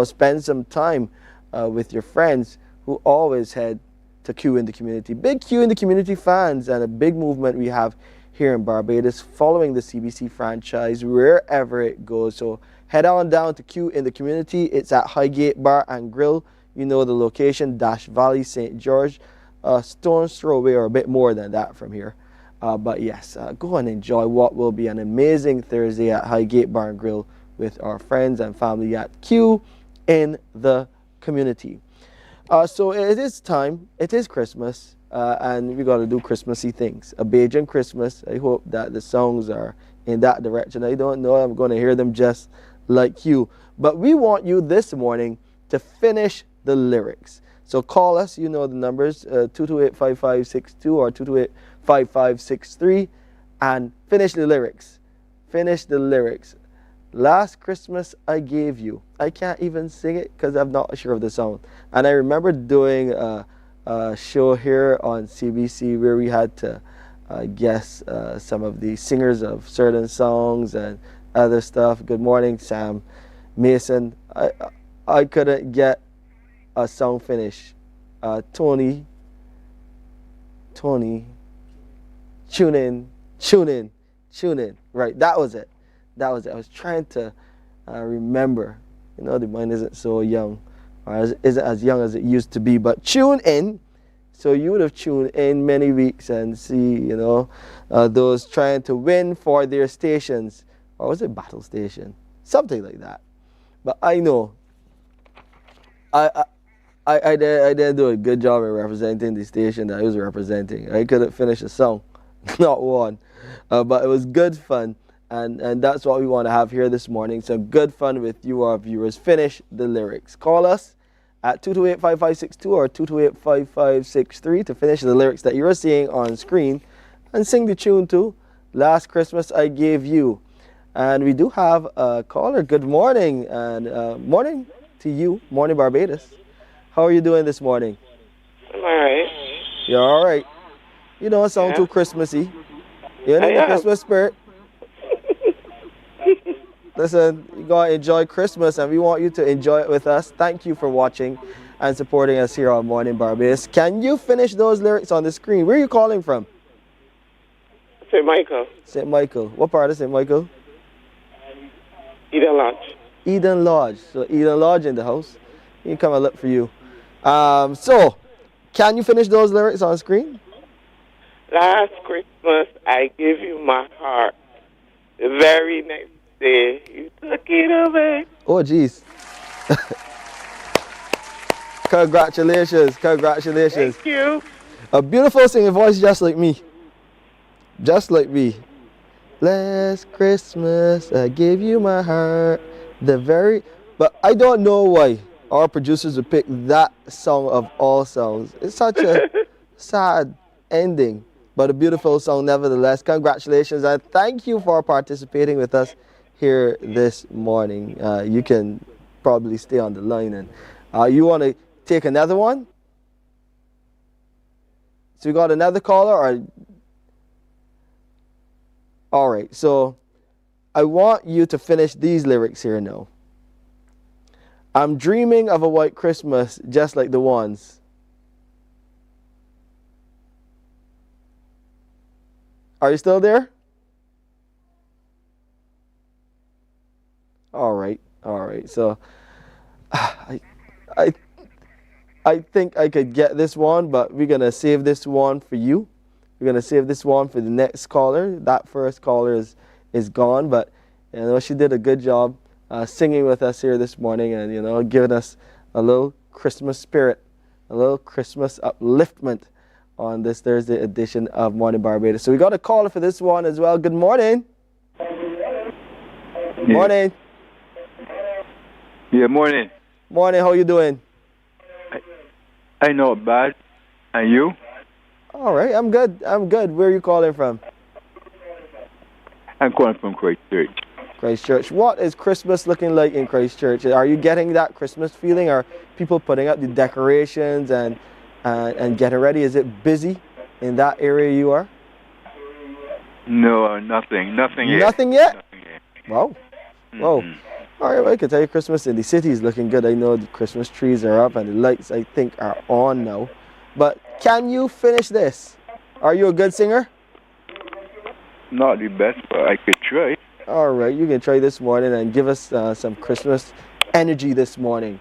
spend some time with your friends who always head to Q in the Community. Big Q in the Community fans, and a big movement we have here in Barbados following the CBC franchise wherever it goes. So head on down to Q in the Community. It's at Highgate Bar and Grill. You know the location, Dash Valley, St. George. Stone's throw away, or a bit more than that from here. But yes, go and enjoy what will be an amazing Thursday at Highgate Bar and Grill with our friends and family at Q in the Community. So it is time, it is Christmas, and we got to do Christmassy things. A Bajan Christmas. I hope that the songs are in that direction. I don't know, I'm going to hear them just like you. But we want you this morning to finish the lyrics. So call us, you know the numbers, 228-5562 or 228-5563, and finish the lyrics. Finish the lyrics. Last Christmas I gave you. I can't even sing it because I'm not sure of the song. And I remember doing a show here on CBC where we had to guess some of the singers of certain songs and other stuff. Good morning, Sam Mason. I couldn't get a song finish. Tony, tune in. Right, that was it. I was trying to remember. The mind isn't so young, or isn't as young as it used to be. But tune in, So you would have tuned in many weeks and see, those trying to win for their stations. Or was it battle station? Something like that. But I know I didn't do a good job in representing the station that I was representing. I couldn't finish a song, not one. But it was good fun, and that's what we want to have here this morning. Some good fun with you, our viewers. Finish the lyrics. Call us at 228-5562 or 228-5563 to finish the lyrics that you're seeing on screen and sing the tune to Last Christmas I Gave You. And we do have a caller. Good morning, and morning to you, Mornin Barbados. How are you doing this morning? I'm all right. You're all right. You don't sound too Christmassy. You're in the Christmas spirit. Listen, you're going to enjoy Christmas, and we want you to enjoy it with us. Thank you for watching and supporting us here on Mornin Barbados. Can you finish those lyrics on the screen? Where are you calling from? St. Michael. St. Michael. What part of St. Michael? Eden Lodge. Eden Lodge. So Eden Lodge in the house. You can come and look for you. So, can you finish those lyrics on screen? Last Christmas, I gave you my heart. The very next day, you took it away. Oh, jeez. Congratulations. Congratulations. Thank you. A beautiful singing voice just like me. Just like me. Last Christmas, I gave you my heart. But I don't know why our producers would pick that song of all songs. It's such a sad ending, but a beautiful song nevertheless. Congratulations, and thank you for participating with us here this morning. You can probably stay on the line, and you want to take another one? So we got another caller, or? All right, so I want you to finish these lyrics here now. I'm dreaming of a white Christmas just like the ones. Are you still there? All right. So I think I could get this one, but we're going to save this one for you. We're going to save this one for the next caller. That first caller is gone, but she did a good job singing with us here this morning, and giving us a little Christmas spirit, a little Christmas upliftment on this Thursday edition of Mornin Barbados. So we got a caller for this one as well. Good morning. Yeah. Morning. Yeah, morning. Morning. How you doing? I know bad. And you? All right. I'm good. Where are you calling from? I'm calling from Christchurch. Christchurch. What is Christmas looking like in Christchurch? Are you getting that Christmas feeling? Are people putting up the decorations and getting ready? Is it busy in that area you are? No, nothing yet. Nothing yet? Nothing yet. Wow. Whoa. All right, well, I can tell you Christmas in the city is looking good. I know the Christmas trees are up and the lights, I think, are on now. But can you finish this? Are you a good singer? Not the best, but I could try. All right, you can try this morning and give us some Christmas energy this morning.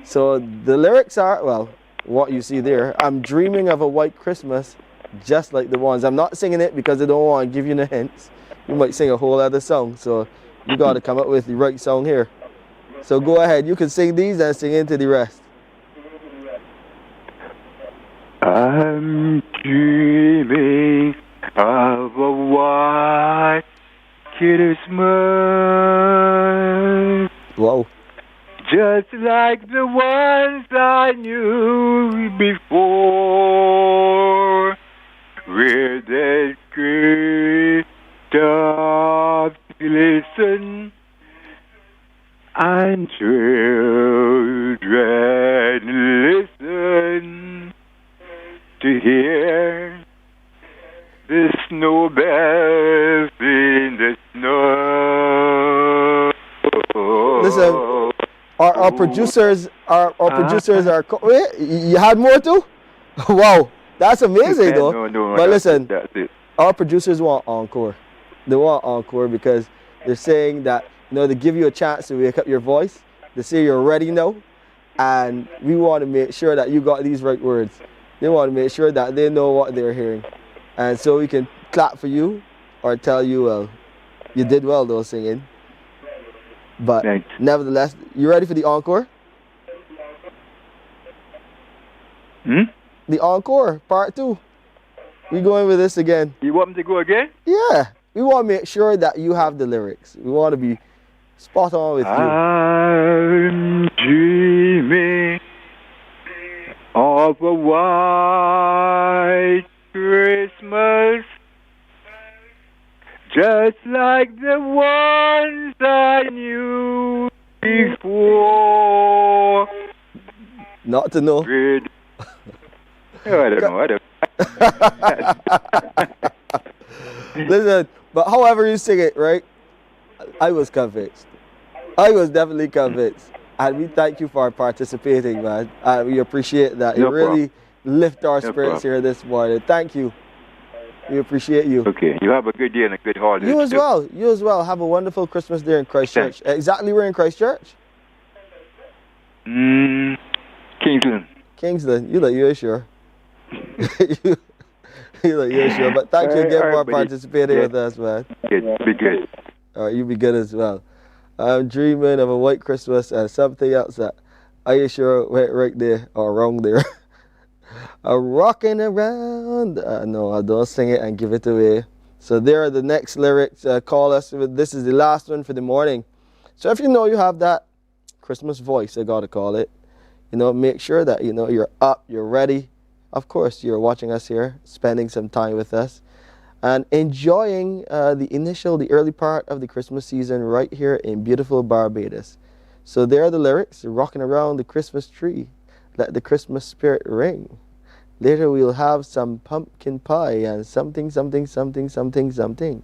So the lyrics are, well, what you see there. I'm dreaming of a white Christmas just like the ones. I'm not singing it because I don't want to give you no hints. You might sing a whole other song, so you got to come up with the right song here. So go ahead. You can sing these and sing into the rest. I'm dreaming of a white Christmas. Whoa. Just like the ones I knew before, where that great dove listen and children listen to hear the snow bells in the snow. Listen, our producers are. Wait, you had more too? Wow, that's amazing though. No, but listen, that's it. Our producers want encore. They want encore because they're saying that they give you a chance to wake up your voice. They say you're ready now, and we want to make sure that you got these right words. They want to make sure that they know what they're hearing. And so we can clap for you or tell you, well, you did well though singing. But Thanks. Nevertheless, you ready for the encore? The encore, part 2. We going with this again. You want me to go again? Yeah. We want to make sure that you have the lyrics. We want to be spot on with you. I'm dreaming of a white Christmas, just like the ones I knew before. Not to know. I don't know. Listen, but however you sing it, right? I was convinced. I was definitely convinced. And we thank you for participating, man. We appreciate that. No You really problem. lift our No spirits problem. here this morning. Thank you. We appreciate you. Okay, you have a good day and a good holiday. You as too. well. You as well. Have a wonderful Christmas day in Christchurch. Exactly where in Christchurch? Kingsland. Kingsland. You look you're sure. you look you're sure. But thank you again for participating with us, man. Good. Be good. All right, you be good as well. I'm dreaming of a white Christmas and something else that are you sure went right there or wrong there? Rocking around. No, I don't sing it and give it away. So there are the next lyrics. Call us. This is the last one for the morning. So if you know you have that Christmas voice, I gotta call it. You know, make sure that you know you're up, you're ready. Of course, you're watching us here, spending some time with us, and enjoying the early part of the Christmas season right here in beautiful Barbados. So there are the lyrics, rocking around the Christmas tree. Let the Christmas spirit ring. Later we'll have some pumpkin pie and something, something, something, something, something.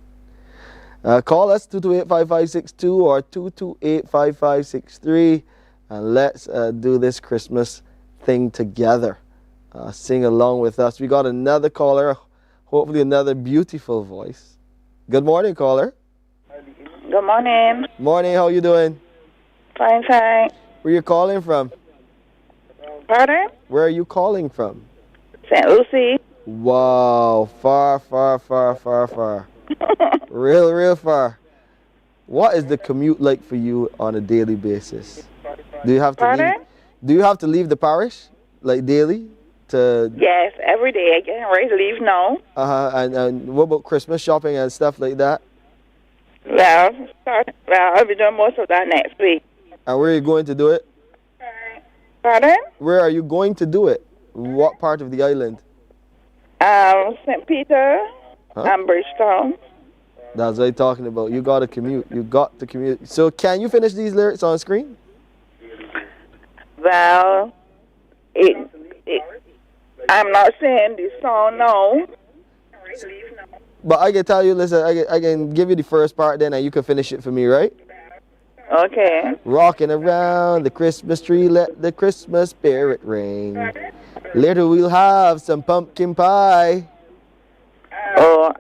Call us 228-5562 or 228-5563 and let's do this Christmas thing together. Sing along with us. We got another caller, hopefully another beautiful voice. Good morning, caller. Good morning. Morning, how you doing? Fine, fine. Where you calling from? Pardon? Where are you calling from? St. Lucie. Wow, far, far, far, far, far. Real far. What is the commute like for you on a daily basis? Do you have to leave? Do you have to leave the parish like daily? Yes, every day. I get ready to leave now. And what about Christmas shopping and stuff like that? Well, I'll be doing most of that next week. And where are you going to do it? Pardon? Where are you going to do it? What part of the island? St. Peter and Bridgetown. That's what I'm talking about. You got to commute. You got to commute. So can you finish these lyrics on screen? Well, I'm not saying this song now. But I can tell you, listen, I can give you the first part then and you can finish it for me, right? Okay. Rocking around the Christmas tree, let the Christmas spirit ring. Later we'll have some pumpkin pie. Oh,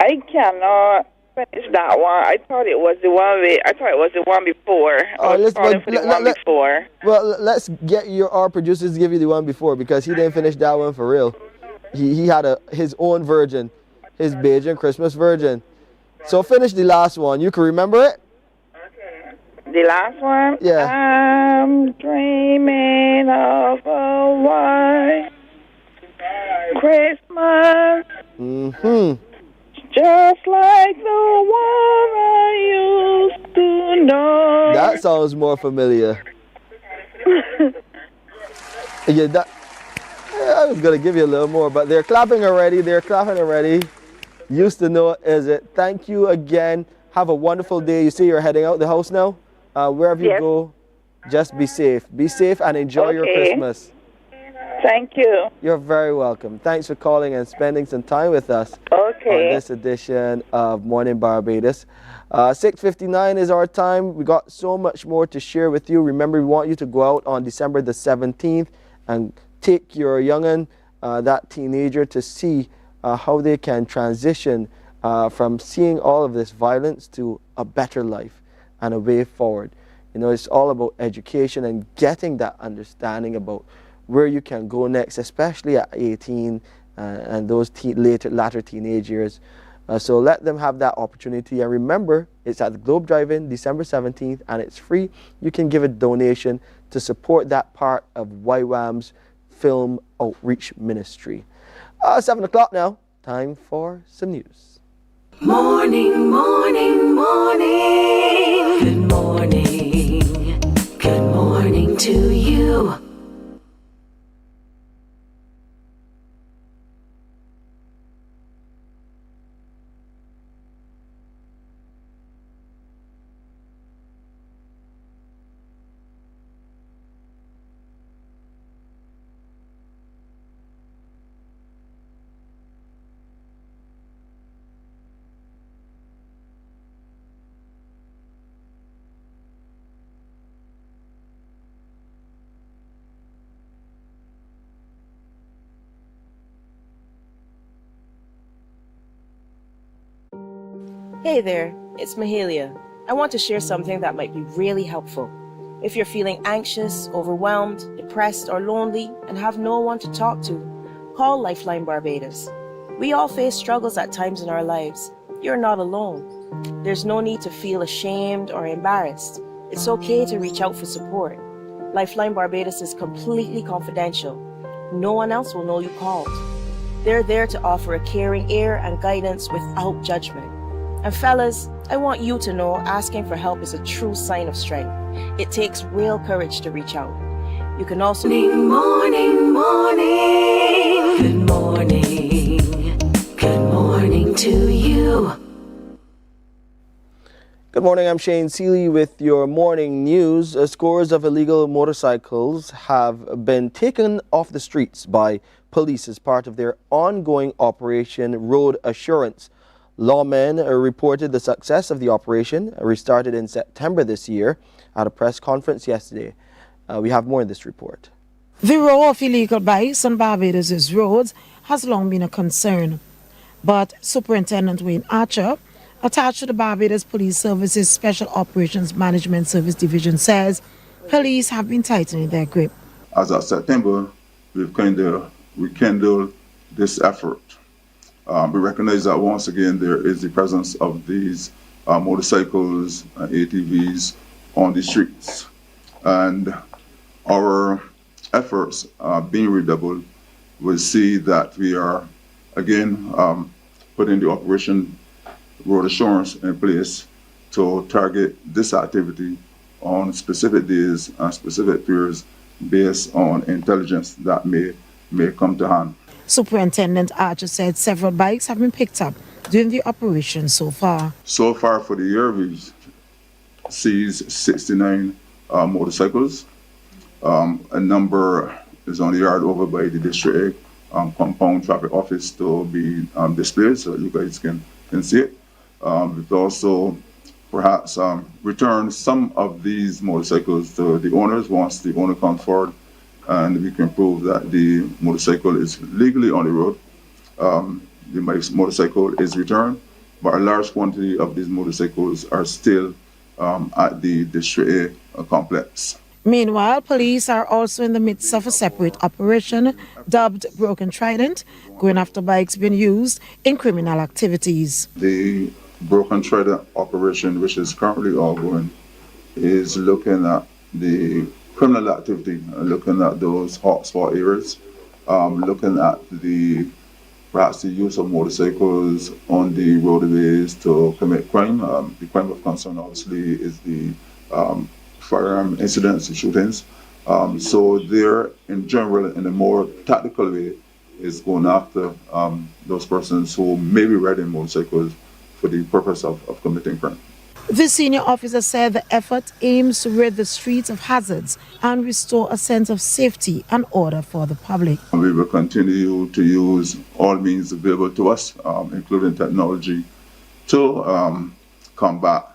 I cannot finish that one. I thought it was the one before. I was calling for the one before. Well, let's get our producers to give you the one before because he didn't finish that one for real. He had his own version, his Bajan Christmas version. So finish the last one. You can remember it? The last one? Yeah. I'm dreaming of a white Christmas. Just like the one I used to know. That sounds more familiar. I was going to give you a little more, but they're clapping already. Used to know, is it? Thank you again. Have a wonderful day. You say you're heading out the house now? Wherever you go, just be safe. Be safe and enjoy your Christmas. Thank you. You're very welcome. Thanks for calling and spending some time with us on this edition of Morning Barbados. 6:59 is our time. We got so much more to share with you. Remember, we want you to go out on December the 17th and take your young'un, that teenager, to see how they can transition from seeing all of this violence to a better life and a way forward. You know, it's all about education and getting that understanding about where you can go next, especially at 18 and those latter teenage years. So let them have that opportunity. And remember, it's at the Globe Drive-In, December 17th, and it's free. You can give a donation to support that part of YWAM's film outreach ministry. 7 o'clock now. Time for some news. Morning, morning, morning. Good morning. Good morning to you. Hey there, it's Mahalia. I want to share something that might be really helpful. If you're feeling anxious, overwhelmed, depressed, or lonely, and have no one to talk to, call Lifeline Barbados. We all face struggles at times in our lives. You're not alone. There's no need to feel ashamed or embarrassed. It's okay to reach out for support. Lifeline Barbados is completely confidential. No one else will know you called. They're there to offer a caring ear and guidance without judgment. And fellas, I want you to know asking for help is a true sign of strength. It takes real courage to reach out. You can also... Morning, morning. Good morning. Good morning to you. Good morning, I'm Shane Seeley with your morning news. Scores of illegal motorcycles have been taken off the streets by police as part of their ongoing Operation Road Assurance. Lawmen reported the success of the operation, restarted in September this year, at a press conference yesterday. We have more in this report. The row of illegal bikes on Barbados' roads has long been a concern. But Superintendent Wayne Archer, attached to the Barbados Police Service's Special Operations Management Service Division, says police have been tightening their grip. As of September, we've kind of rekindled this effort. We recognize that once again there is the presence of these motorcycles and ATVs on the streets. And our efforts being redoubled will see that we are again putting the Operation Road Assurance in place to target this activity on specific days and specific periods based on intelligence that may come to hand. Superintendent Archer said several bikes have been picked up during the operation so far. So far for the year, we've seized 69 motorcycles. A number is on the yard over by the District Compound Traffic Office to be displayed so you guys can see it. We've also perhaps returned some of these motorcycles to the owners once the owner comes forward and we can prove that the motorcycle is legally on the road. The motorcycle is returned, but a large quantity of these motorcycles are still at the District A complex. Meanwhile, police are also in the midst of a separate operation dubbed Broken Trident, going after bikes being used in criminal activities. The Broken Trident operation, which is currently ongoing, is looking at the criminal activity, looking at those hotspot areas, looking at perhaps the use of motorcycles on the roadways to commit crime. The crime of concern obviously is the firearm incidents and shootings. So there, in general, in a more tactical way, is going after those persons who may be riding motorcycles for the purpose of committing crime. The senior officer said the effort aims to rid the streets of hazards and restore a sense of safety and order for the public. We will continue to use all means available to us, including technology, to combat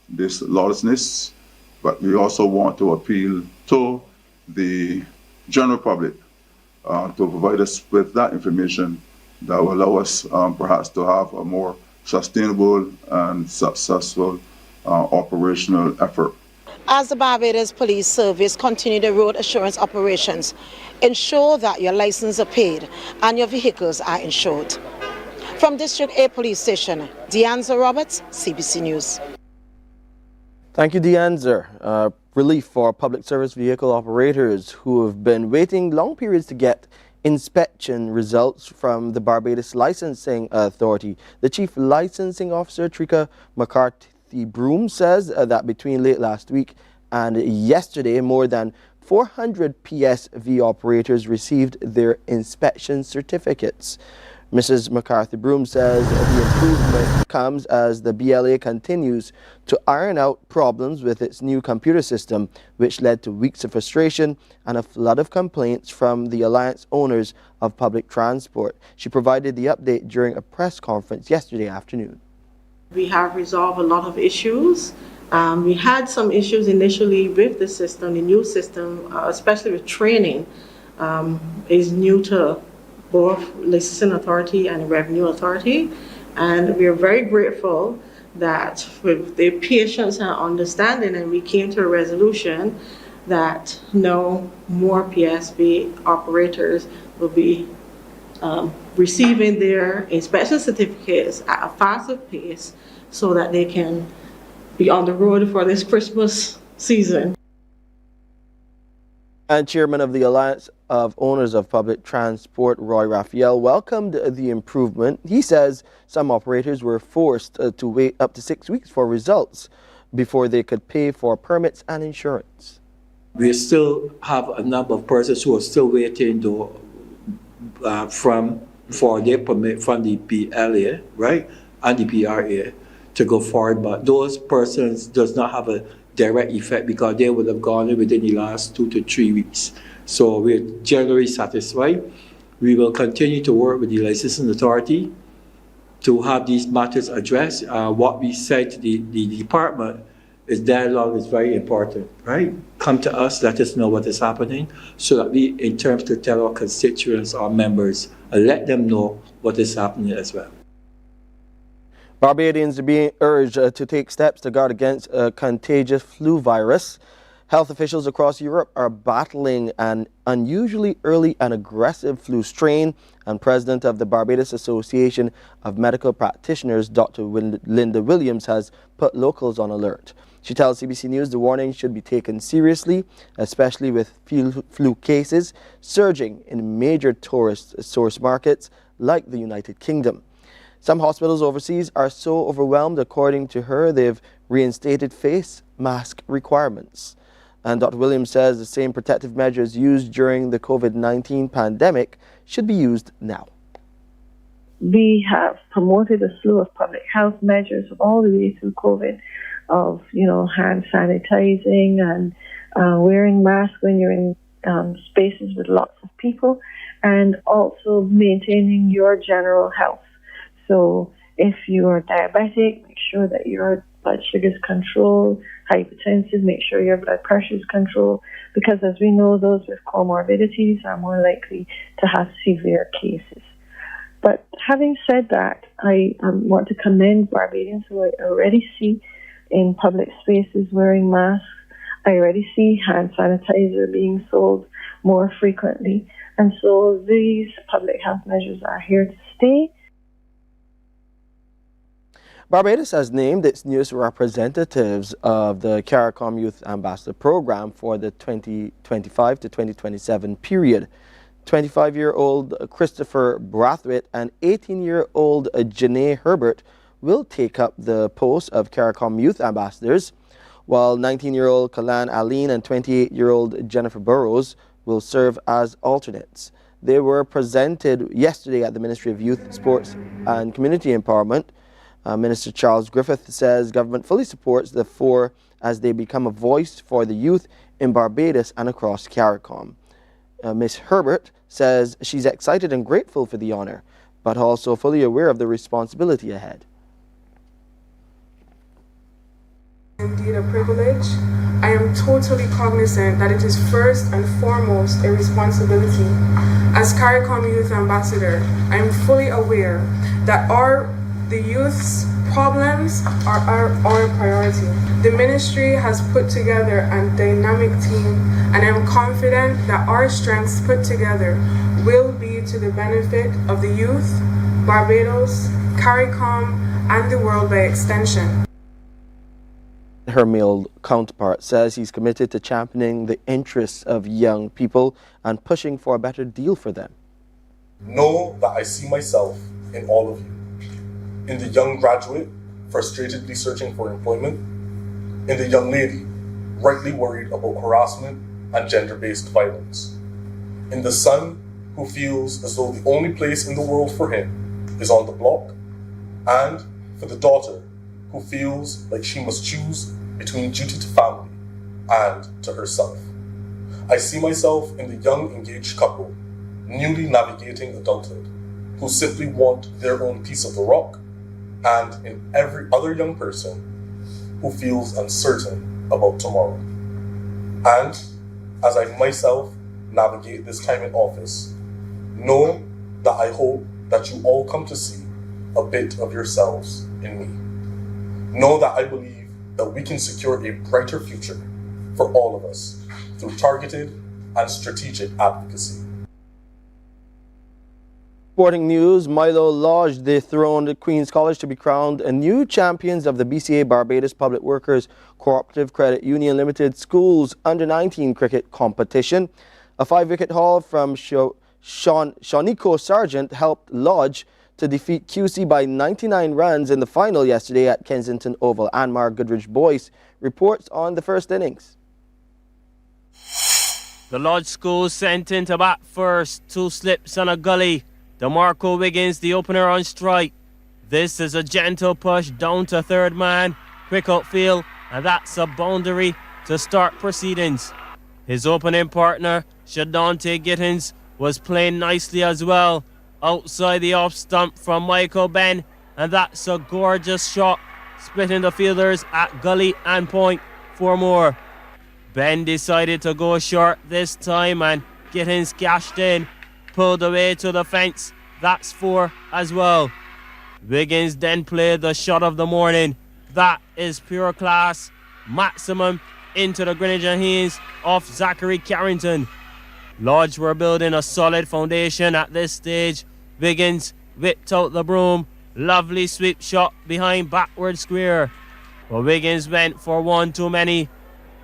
this lawlessness. But we also want to appeal to the general public to provide us with that information that will allow us perhaps to have a more sustainable and successful operational effort. As the Barbados Police Service continue the road assurance operations, ensure that your licenses are paid and your vehicles are insured. From District A Police Station, Deanza Roberts, CBC News. Thank you, Deanza. Relief for public service vehicle operators who have been waiting long periods to get inspection results from the Barbados Licensing Authority. The Chief Licensing Officer, Trika McCarthy-Broom, says that between late last week and yesterday, more than 400 PSV operators received their inspection certificates. Mrs. McCarthy-Broom says the improvement comes as the BLA continues to iron out problems with its new computer system, which led to weeks of frustration and a flood of complaints from the Alliance owners of public transport. She provided the update during a press conference yesterday afternoon. We have resolved a lot of issues. We had some issues initially with the system, the new system, especially with training, is new to both Licensing Authority and Revenue Authority, and we are very grateful that with their patience and understanding, and we came to a resolution that no more PSV operators will be receiving their inspection certificates at a faster pace so that they can be on the road for this Christmas season. And Chairman of the Alliance of Owners of Public Transport, Roy Raphael, welcomed the improvement. He says some operators were forced to wait up to 6 weeks for results before they could pay for permits and insurance. We still have a number of persons who are still waiting for their permit from the PLA, right, and the PRA to go forward, but those persons does not have a direct effect because they would have gone in within the last 2 to 3 weeks. So we're generally satisfied. We will continue to work with the licensing authority to have these matters addressed. What we said to the department is dialogue is very important, right? Come to us, let us know what is happening so that we, in terms to tell our constituents, our members, let them know what is happening as well. Barbadians are being urged to take steps to guard against a contagious flu virus. Health officials across Europe are battling an unusually early and aggressive flu strain, and President of the Barbados Association of Medical Practitioners, Dr. Linda Williams, has put locals on alert. She tells CBC News the warning should be taken seriously, especially with flu cases surging in major tourist source markets like the United Kingdom. Some hospitals overseas are so overwhelmed, according to her, they've reinstated face mask requirements. And Dr. Williams says the same protective measures used during the COVID-19 pandemic should be used now. We have promoted a slew of public health measures all the way through COVID of, hand sanitizing and wearing masks when you're in spaces with lots of people, and also maintaining your general health. So if you are diabetic, make sure that your blood sugar is controlled. Hypertensive, make sure your blood pressure is controlled, because as we know, those with comorbidities are more likely to have severe cases. But having said that, I want to commend Barbadians who I already see in public spaces wearing masks. I already see hand sanitizer being sold more frequently. And so these public health measures are here to stay. Barbados has named its newest representatives of the CARICOM Youth Ambassador Program for the 2025 to 2027 period. 25-year-old Christopher Brathwaite and 18-year-old Janae Herbert will take up the post of CARICOM Youth Ambassadors, while 19-year-old Kalan Aline and 28-year-old Jennifer Burrows will serve as alternates. They were presented yesterday at the Ministry of Youth, Sports and Community Empowerment. Minister Charles Griffith says government fully supports the four as they become a voice for the youth in Barbados and across CARICOM. Ms. Herbert says she's excited and grateful for the honor, but also fully aware of the responsibility ahead. Indeed a privilege. I am totally cognizant that it is first and foremost a responsibility. As CARICOM Youth Ambassador, I am fully aware that the youths Problems are our priority. The ministry has put together a dynamic team, and I'm confident that our strengths put together will be to the benefit of the youth, Barbados, CARICOM, and the world by extension. Her male counterpart says he's committed to championing the interests of young people and pushing for a better deal for them. Know that I see myself in all of you. In the young graduate, frustratedly searching for employment. In the young lady, rightly worried about harassment and gender-based violence. In the son who feels as though the only place in the world for him is on the block. And for the daughter who feels like she must choose between duty to family and to herself. I see myself in the young engaged couple, newly navigating adulthood, who simply want their own piece of the rock, and in every other young person who feels uncertain about tomorrow. And as I myself navigate this time in office, know that I hope that you all come to see a bit of yourselves in me. Know that I believe that we can secure a brighter future for all of us through targeted and strategic advocacy. Sporting news, Milo Lodge dethroned Queen's College to be crowned a new champions of the BCA Barbados Public Workers Cooperative Credit Union Limited Schools Under-19 cricket competition. A 5-wicket haul from Shawniko Sargent helped Lodge to defeat QC by 99 runs in the final yesterday at Kensington Oval. Anmar Goodrich-Boyce reports on the first innings. The Lodge Schools sent in to bat first, 2 slips and a gully. DeMarco Wiggins, the opener, on strike. This is a gentle push down to third man. Quick outfield, and that's a boundary to start proceedings. His opening partner, Shadante Gittins, was playing nicely as well. Outside the off stump from Michael Ben, and that's a gorgeous shot, splitting the fielders at gully and point for more. Ben decided to go short this time, and Gittins cashed in, pulled away to the fence. That's 4 as well. Wiggins then played the shot of the morning. That is pure class. Maximum into the Greenwich and Haynes of Zachary Carrington. Lodge were building a solid foundation at this stage. Wiggins whipped out the broom. Lovely sweep shot behind backward square. But Wiggins went for one too many.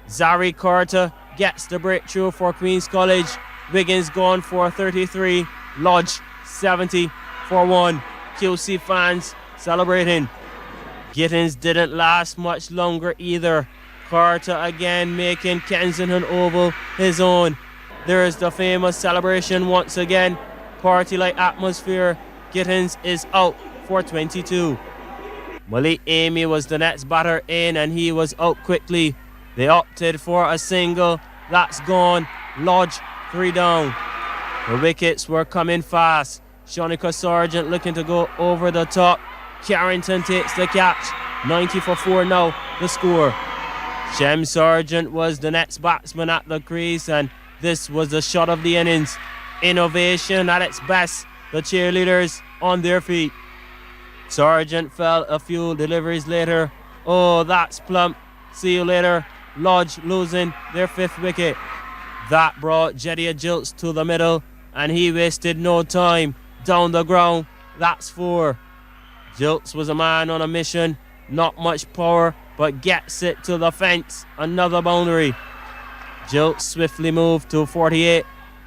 Zari Carter gets the breakthrough for Queen's College. Wiggins gone for 33. Lodge 70 for 1. QC fans celebrating. Gittins didn't last much longer either. Carter again making Kensington Oval his own. There is the famous celebration once again. Party-like atmosphere. Gittins is out for 22. Malik Amy was the next batter in, and he was out quickly. They opted for a single. That's gone. Lodge 3 down. The wickets were coming fast. Shawniko Sargent looking to go over the top. Carrington takes the catch. 90 for 4 now, the score. Shem Sargent was the next batsman at the crease, and this was the shot of the innings. Innovation at its best. The cheerleaders on their feet. Sargent fell a few deliveries later. Oh, that's plump. See you later. Lodge losing their 5th wicket. That brought Jedediah Jilts to the middle, and he wasted no time. Down the ground, that's 4. Jilts was a man on a mission. Not much power, but gets it to the fence. Another boundary. Jilts swiftly moved to 48.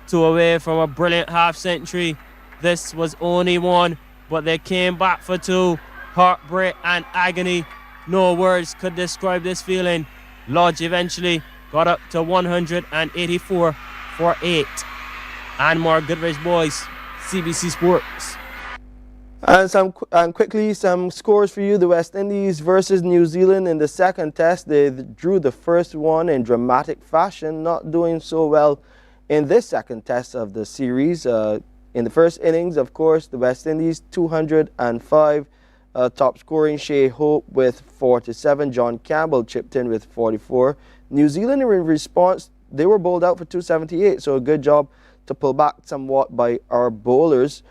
2 away from a brilliant half-century. This was only 1, but they came back for 2. Heartbreak and agony. No words could describe this feeling. Lodge eventually got up to 184 for 8. Anmar Goodrich-Boyce, CBC Sports. And quickly, some scores for you. The West Indies versus New Zealand in the second test. They drew the first one in dramatic fashion, not doing so well in this second test of the series. In the first innings, of course, the West Indies 205. Top scoring, Shea Hope with 47. John Campbell chipped in with 44. New Zealand, in response, they were bowled out for 278. So a good job to pull back somewhat by our bowlers.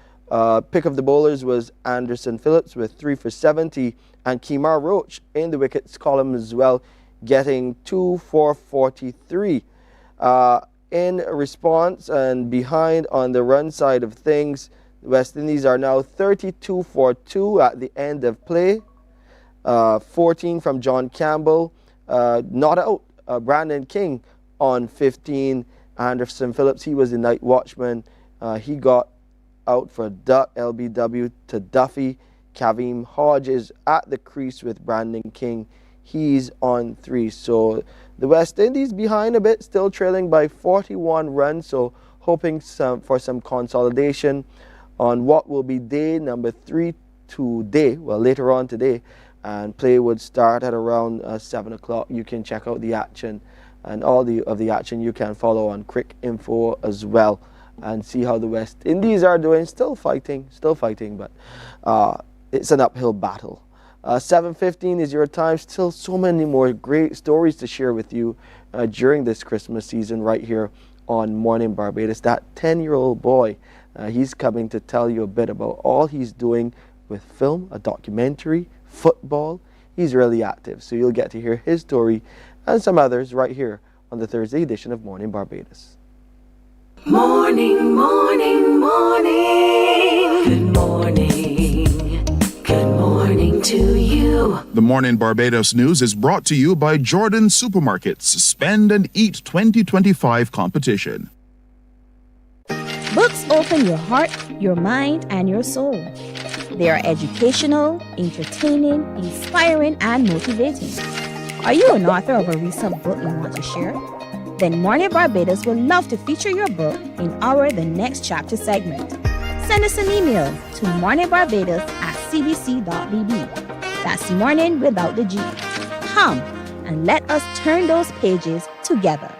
Pick of the bowlers was Anderson Phillips with 3 for 70, and Kemar Roach in the wickets column as well, getting 2 for 43. In response and behind on the run side of things, the West Indies are now 32 for 2 at the end of play. 14 from John Campbell, not out. Brandon King on 15. Anderson Phillips, he was the night watchman. He got out for LBW to Duffy. Kavim Hodge is at the crease with Brandon King. He's on 3. So the West Indies behind a bit, still trailing by 41 runs. So hoping for some consolidation on what will be day number 3 today. Well, later on today. And play would start at around 7 o'clock. You can check out the action, and all of the action you can follow on Crick Info as well, and see how the West Indies are doing. Still fighting, but it's an uphill battle. 7:15 is your time. Still so many more great stories to share with you during this Christmas season right here on Mornin Barbados. That 10-year-old boy, he's coming to tell you a bit about all he's doing with film, a documentary, football. He's really active, so you'll get to hear his story and some others right here on the Thursday edition of Mornin Barbados. Morning, morning, morning. Good morning. Good morning to you. The Mornin Barbados News is brought to you by Jordan Supermarkets Spend and Eat 2025 competition. Books open your heart, your mind, and your soul. They are educational, entertaining, inspiring, and motivating. Are you an author of a recent book you want to share? Then Mornin Barbados would love to feature your book in our The Next Chapter segment. Send us an email to morninbarbados@cbc.bb. That's morning without the G. Come and let us turn those pages together.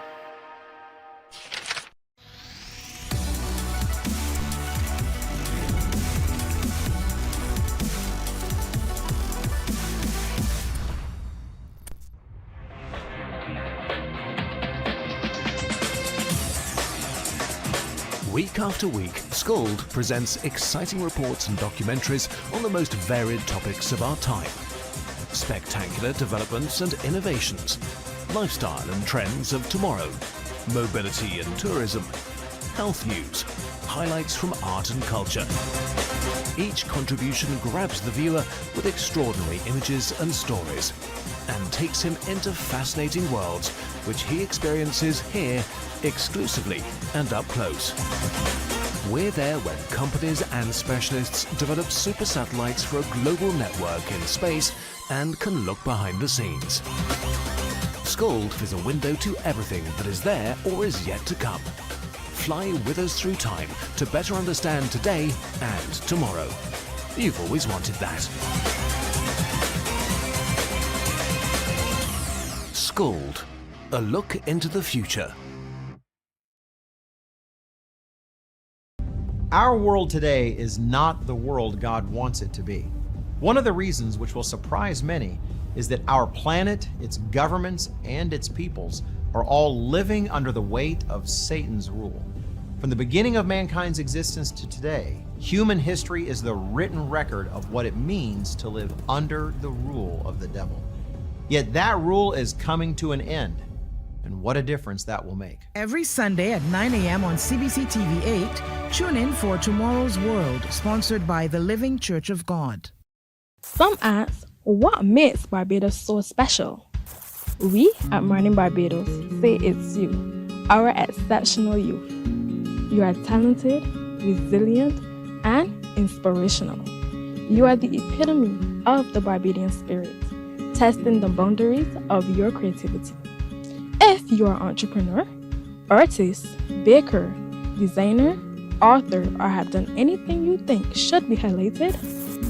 Week after week, Scold presents exciting reports and documentaries on the most varied topics of our time. Spectacular developments and innovations, lifestyle and trends of tomorrow, mobility and tourism, health news, highlights from art and culture. Each contribution grabs the viewer with extraordinary images and stories and takes him into fascinating worlds which he experiences here exclusively and up close. We're there when companies and specialists develop super satellites for a global network in space and can look behind the scenes. Scold is a window to everything that is there or is yet to come. Fly with us through time to better understand today and tomorrow. You've always wanted that. Scold, a look into the future. Our world today is not the world God wants it to be. One of the reasons which will surprise many is that our planet, its governments, and its peoples are all living under the weight of Satan's rule. From the beginning of mankind's existence to today, human history is the written record of what it means to live under the rule of the devil. Yet that rule is coming to an end. And what a difference that will make. Every Sunday at 9 a.m. on CBC TV 8, tune in for Tomorrow's World, sponsored by the Living Church of God. Some ask, what makes Barbados so special? We at Mornin Barbados say it's you, our exceptional youth. You are talented, resilient, and inspirational. You are the epitome of the Barbadian spirit, testing the boundaries of your creativity. If you are an entrepreneur, artist, baker, designer, author, or have done anything you think should be highlighted,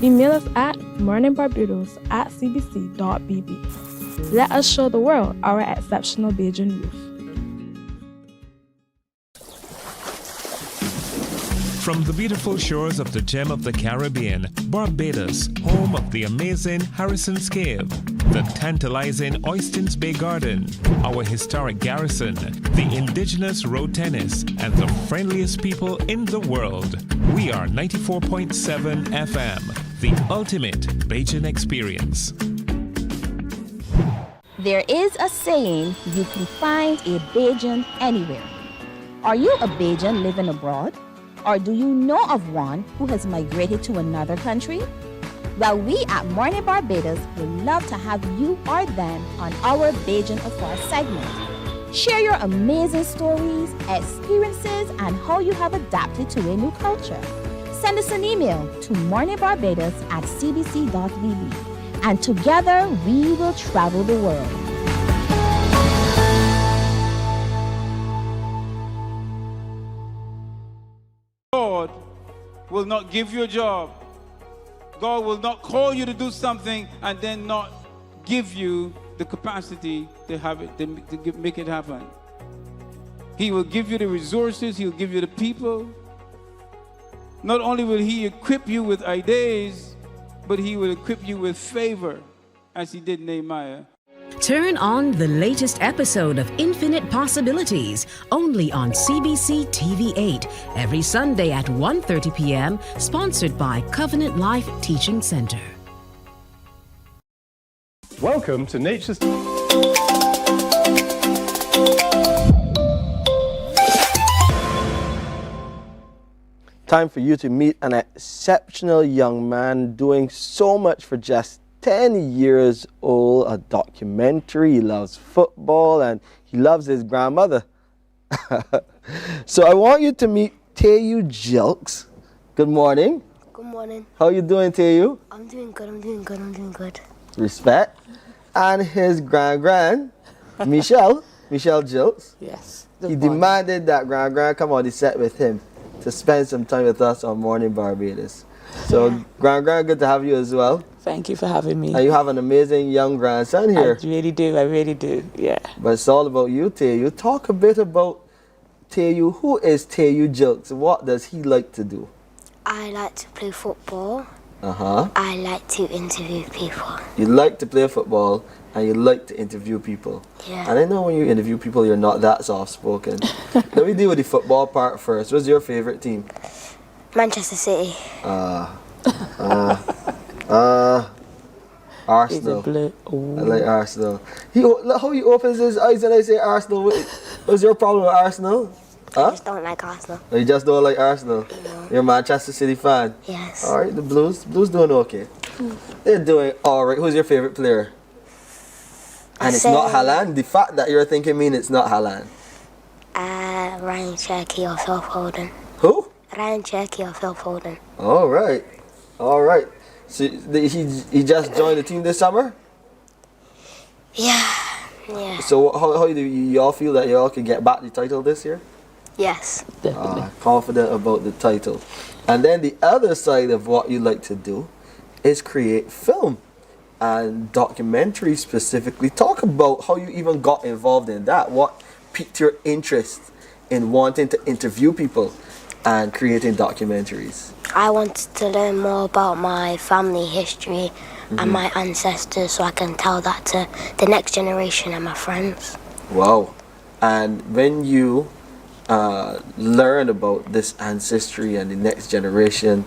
email us at morninbarbados@cbc.bb. Let us show the world our exceptional Bajan youth. From the beautiful shores of the gem of the Caribbean, Barbados, home of the amazing Harrison's Cave, the tantalizing Oystins Bay Garden, our historic garrison, the indigenous road tennis, and the friendliest people in the world. We are 94.7 FM, the ultimate Bajan experience. There is a saying, you can find a Bajan anywhere. Are you a Bajan living abroad? Or do you know of one who has migrated to another country? Well, we at Mornin Barbados would love to have you or them on our Bajan Affair segment. Share your amazing stories, experiences, and how you have adapted to a new culture. Send us an email to morninbarbados@cbc.vb, and together we will travel the world. God will not give you a job. God will not call you to do something and then not give you the capacity to have it, to make it happen. He will give you the resources. He'll give you the people. Not only will He equip you with ideas, but He will equip you with favor, as He did Nehemiah. Turn on the latest episode of Infinite Possibilities, only on CBC TV8, every Sunday at 1:30 p.m., sponsored by Covenant Life Teaching Center. Welcome to Nature's... Time for you to meet an exceptional young man doing so much for just 10 years old, a documentary. He loves football and he loves his grandmother. So I want you to meet Teyu Jilks. Good morning. Good morning. How you doing, Teyu? I'm doing good. Respect. And his grand, Michelle Jilks. Yes. He demanded that grand come on the set with him to spend some time with us on Mornin Barbados. So, grand, good to have you as well. Thank you for having me. And you have an amazing young grandson here. I really do, yeah. But it's all about you, Teyu. Talk a bit about Teyu. Who is Teyu Jilks? What does he like to do? I like to play football. Uh-huh. I like to interview people. You like to play football and you like to interview people. Yeah. And I know when you interview people, you're not that soft-spoken. Let me deal with the football part first. What's your favorite team? Manchester City. Arsenal. I like Arsenal. How he opens his eyes and I say Arsenal. What's your problem with Arsenal? I just don't like Arsenal. You just don't like Arsenal? No. You're a Manchester City fan? Yes. Alright, the Blues doing okay. They're doing alright. Who's your favorite player? And it's not Haaland? The fact that you're thinking means it's not Haaland. Ryan Cherky or Phil Foden. Who? Ryan Cherky or Phil Foden. Alright. So he just joined the team this summer? Yeah. So how do you all feel that you all can get back the title this year? Yes. Definitely. Confident about the title. And then the other side of what you like to do is create film and documentary specifically. Talk about how you even got involved in that. What piqued your interest in wanting to interview people and creating documentaries? I wanted to learn more about my family history and my ancestors so I can tell that to the next generation and my friends. Wow. And when you learn about this ancestry and the next generation,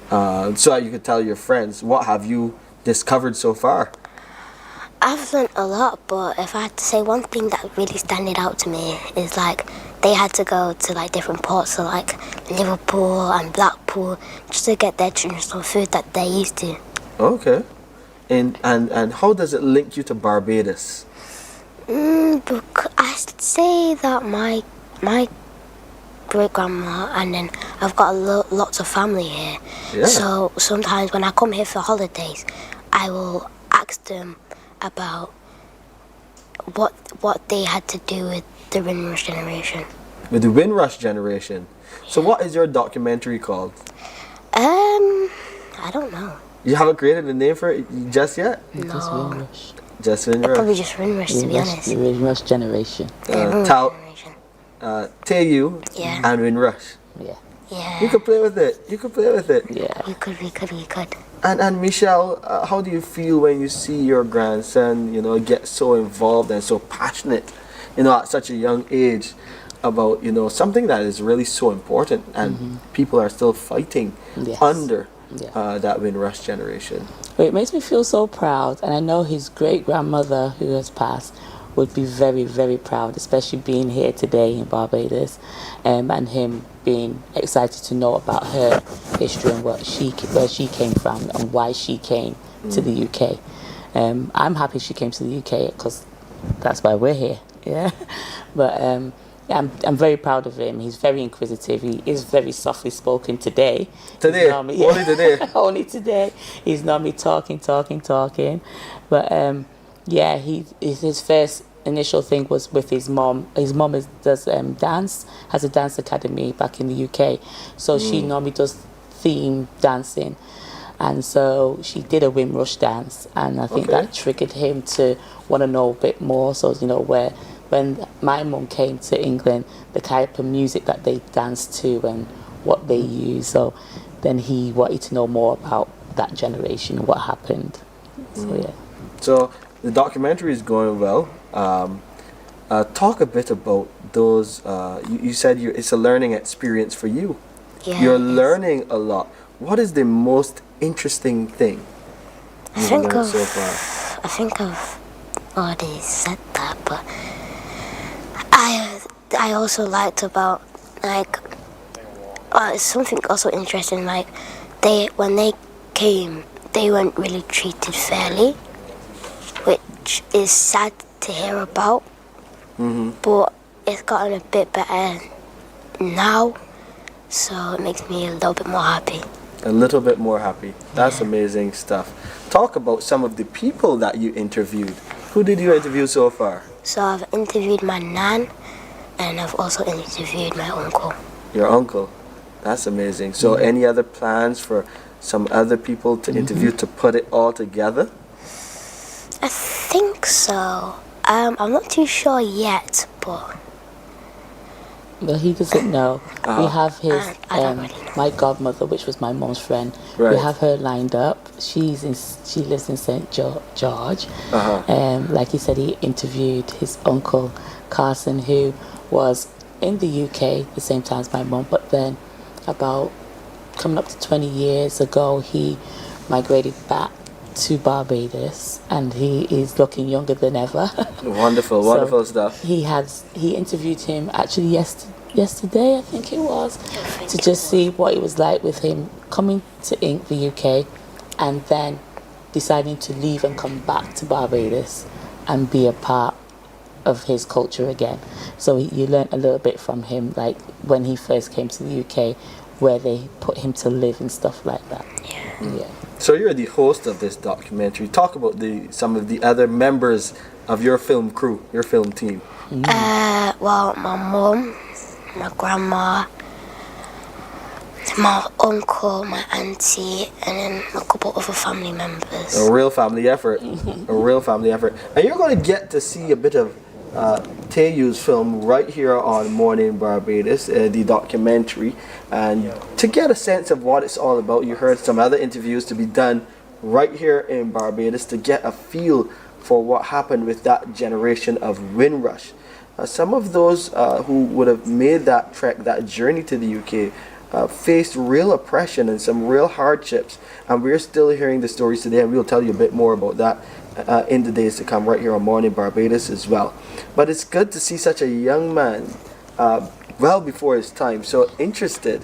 so you could tell your friends, what have you discovered so far? I've learned a lot, but if I had to say one thing that really standing out to me is like they had to go to like different ports, so like Liverpool and Blackpool, just to get their traditional food that they're used to. Okay. And how does it link you to Barbados? I say that my great grandma, and then I've got lots of family here. Yeah. So sometimes when I come here for holidays, I will ask them about what they had to do with the Windrush generation. With the Windrush generation. So what is your documentary called? I don't know. You haven't created a name for it just yet? No. Just Windrush. Just Windrush? It's probably just Windrush, to be honest. The Windrush generation. Teyu and Windrush. Yeah. Yeah. You could play with it. Yeah. We could. And Michelle, how do you feel when you see your grandson, get so involved and so passionate, at such a young age about, something that is really so important and people are still fighting under that Windrush generation? Well, it makes me feel so proud, and I know his great-grandmother, who has passed, would be very, very proud, especially being here today in Barbados, and him being excited to know about her history and where she came from and why she came to the UK. I'm happy she came to the UK because that's why we're here. Yeah, but I'm very proud of him. He's very inquisitive. He is very softly spoken today. Only today. Only today. He's not me talking. But his first initial thing was with his mom. His mom does dance, has a dance academy back in the UK. So she normally does theme dancing. And so she did a Windrush dance, and I think that triggered him to want to know a bit more. So, when my mum came to England, the type of music that they danced to and what they use. So then he wanted to know more about that generation, what happened. So, yeah. So the documentary is going well. Talk a bit about those. You said it's a learning experience for you. Yeah, you're learning a lot. What is the most interesting thing you've learned so far? I think I've already said that, but I also liked about something also interesting. When they came, they weren't really treated fairly, which is sad to hear about. But it's gotten a bit better now, so it makes me a little bit more happy. A little bit more happy. That's amazing stuff. Talk about some of the people that you interviewed. Who did you interview so far? So I've interviewed my nan, and I've also interviewed my uncle. Your uncle? That's amazing. So any other plans for some other people to interview to put it all together? I think so. I'm not too sure yet, but... Well, he doesn't know. We have his, my godmother, which was my mom's friend. Right. We have her lined up. She lives in St. George. Like he said, he interviewed his uncle, Carson, who was in the UK the same time as my mom, but then about coming up to 20 years ago, he migrated back to Barbados, and he is looking younger than ever. Wonderful stuff. He interviewed him actually yesterday, I think it was, to just see what it was like with him coming to the UK and then deciding to leave and come back to Barbados and be a part of his culture again. So you learn a little bit from him, like when he first came to the UK, where they put him to live and stuff like that. Yeah. So you're the host of this documentary. Talk about some of the other members of your film crew, your film team. Well, my mum, my grandma, my uncle, my auntie, and then a couple other family members. A real family effort. A real family effort. And you're going to get to see a bit of Teyu's film right here on Mornin Barbados, the documentary, and to get a sense of what it's all about. You heard some other interviews to be done right here in Barbados to get a feel for what happened with that generation of Windrush. Some of those who would have made that trek, that journey to the UK, faced real oppression and some real hardships, and we're still hearing the stories today, and we'll tell you a bit more about that in the days to come right here on Mornin Barbados as well. But it's good to see such a young man, well before his time, so interested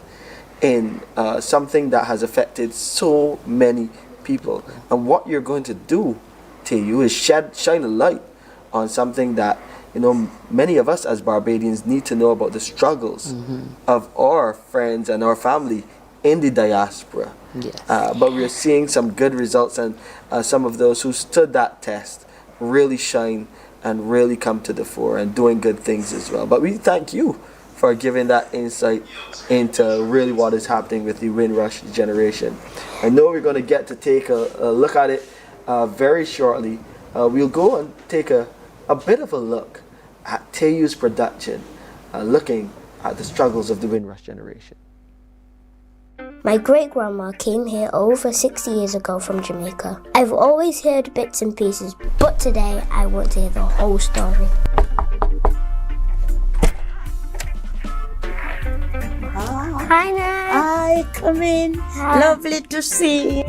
in something that has affected so many people. And what you're going to do, Teyu, is shine a light on something that many of us as Barbadians need to know about, the struggles of our friends and our family in the diaspora. Yes. But we're seeing some good results, and some of those who stood that test really shine and really come to the fore and doing good things as well. But we thank you for giving that insight into really what is happening with the Windrush generation. I know we're going to get to take a look at it very shortly. We'll go and take a bit of a look at Teyu's production, looking at the struggles of the Windrush generation. My great-grandma came here over 60 years ago from Jamaica. I've always heard bits and pieces, but today I want to hear the whole story. Hi, Nan. Hi, come in. Hi. Lovely to see you.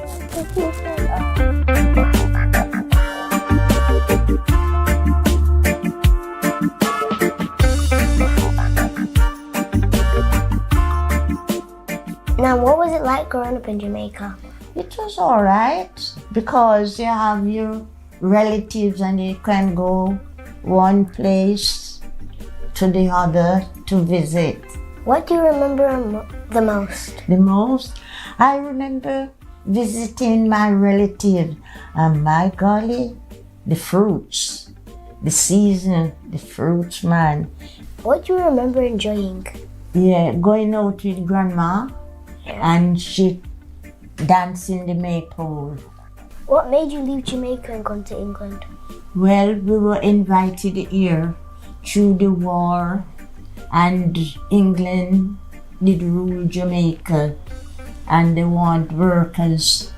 Now, what was it like growing up in Jamaica? It was all right because you have your relatives and you can go one place to the other to visit. What do you remember the most? The most? I remember visiting my relative and my golly, the fruits, the season, the fruits, man. What do you remember enjoying? Yeah, going out with grandma and she dancing the maypole. What made you leave Jamaica and come to England? Well, we were invited here through the war and England did rule Jamaica and they want workers.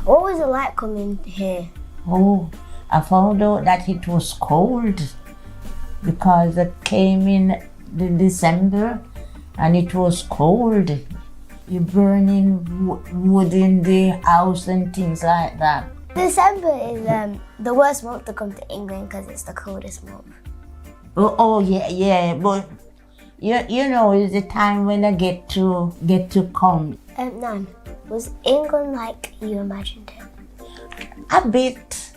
What was it like coming here? Oh, I found out that it was cold because I came in the December and it was cold. You're burning wood in the house and things like that. December is the worst month to come to England because it's the coldest month. Oh yeah, but you know, it's the time when I get to come. Nan, was England like you imagined it? A bit,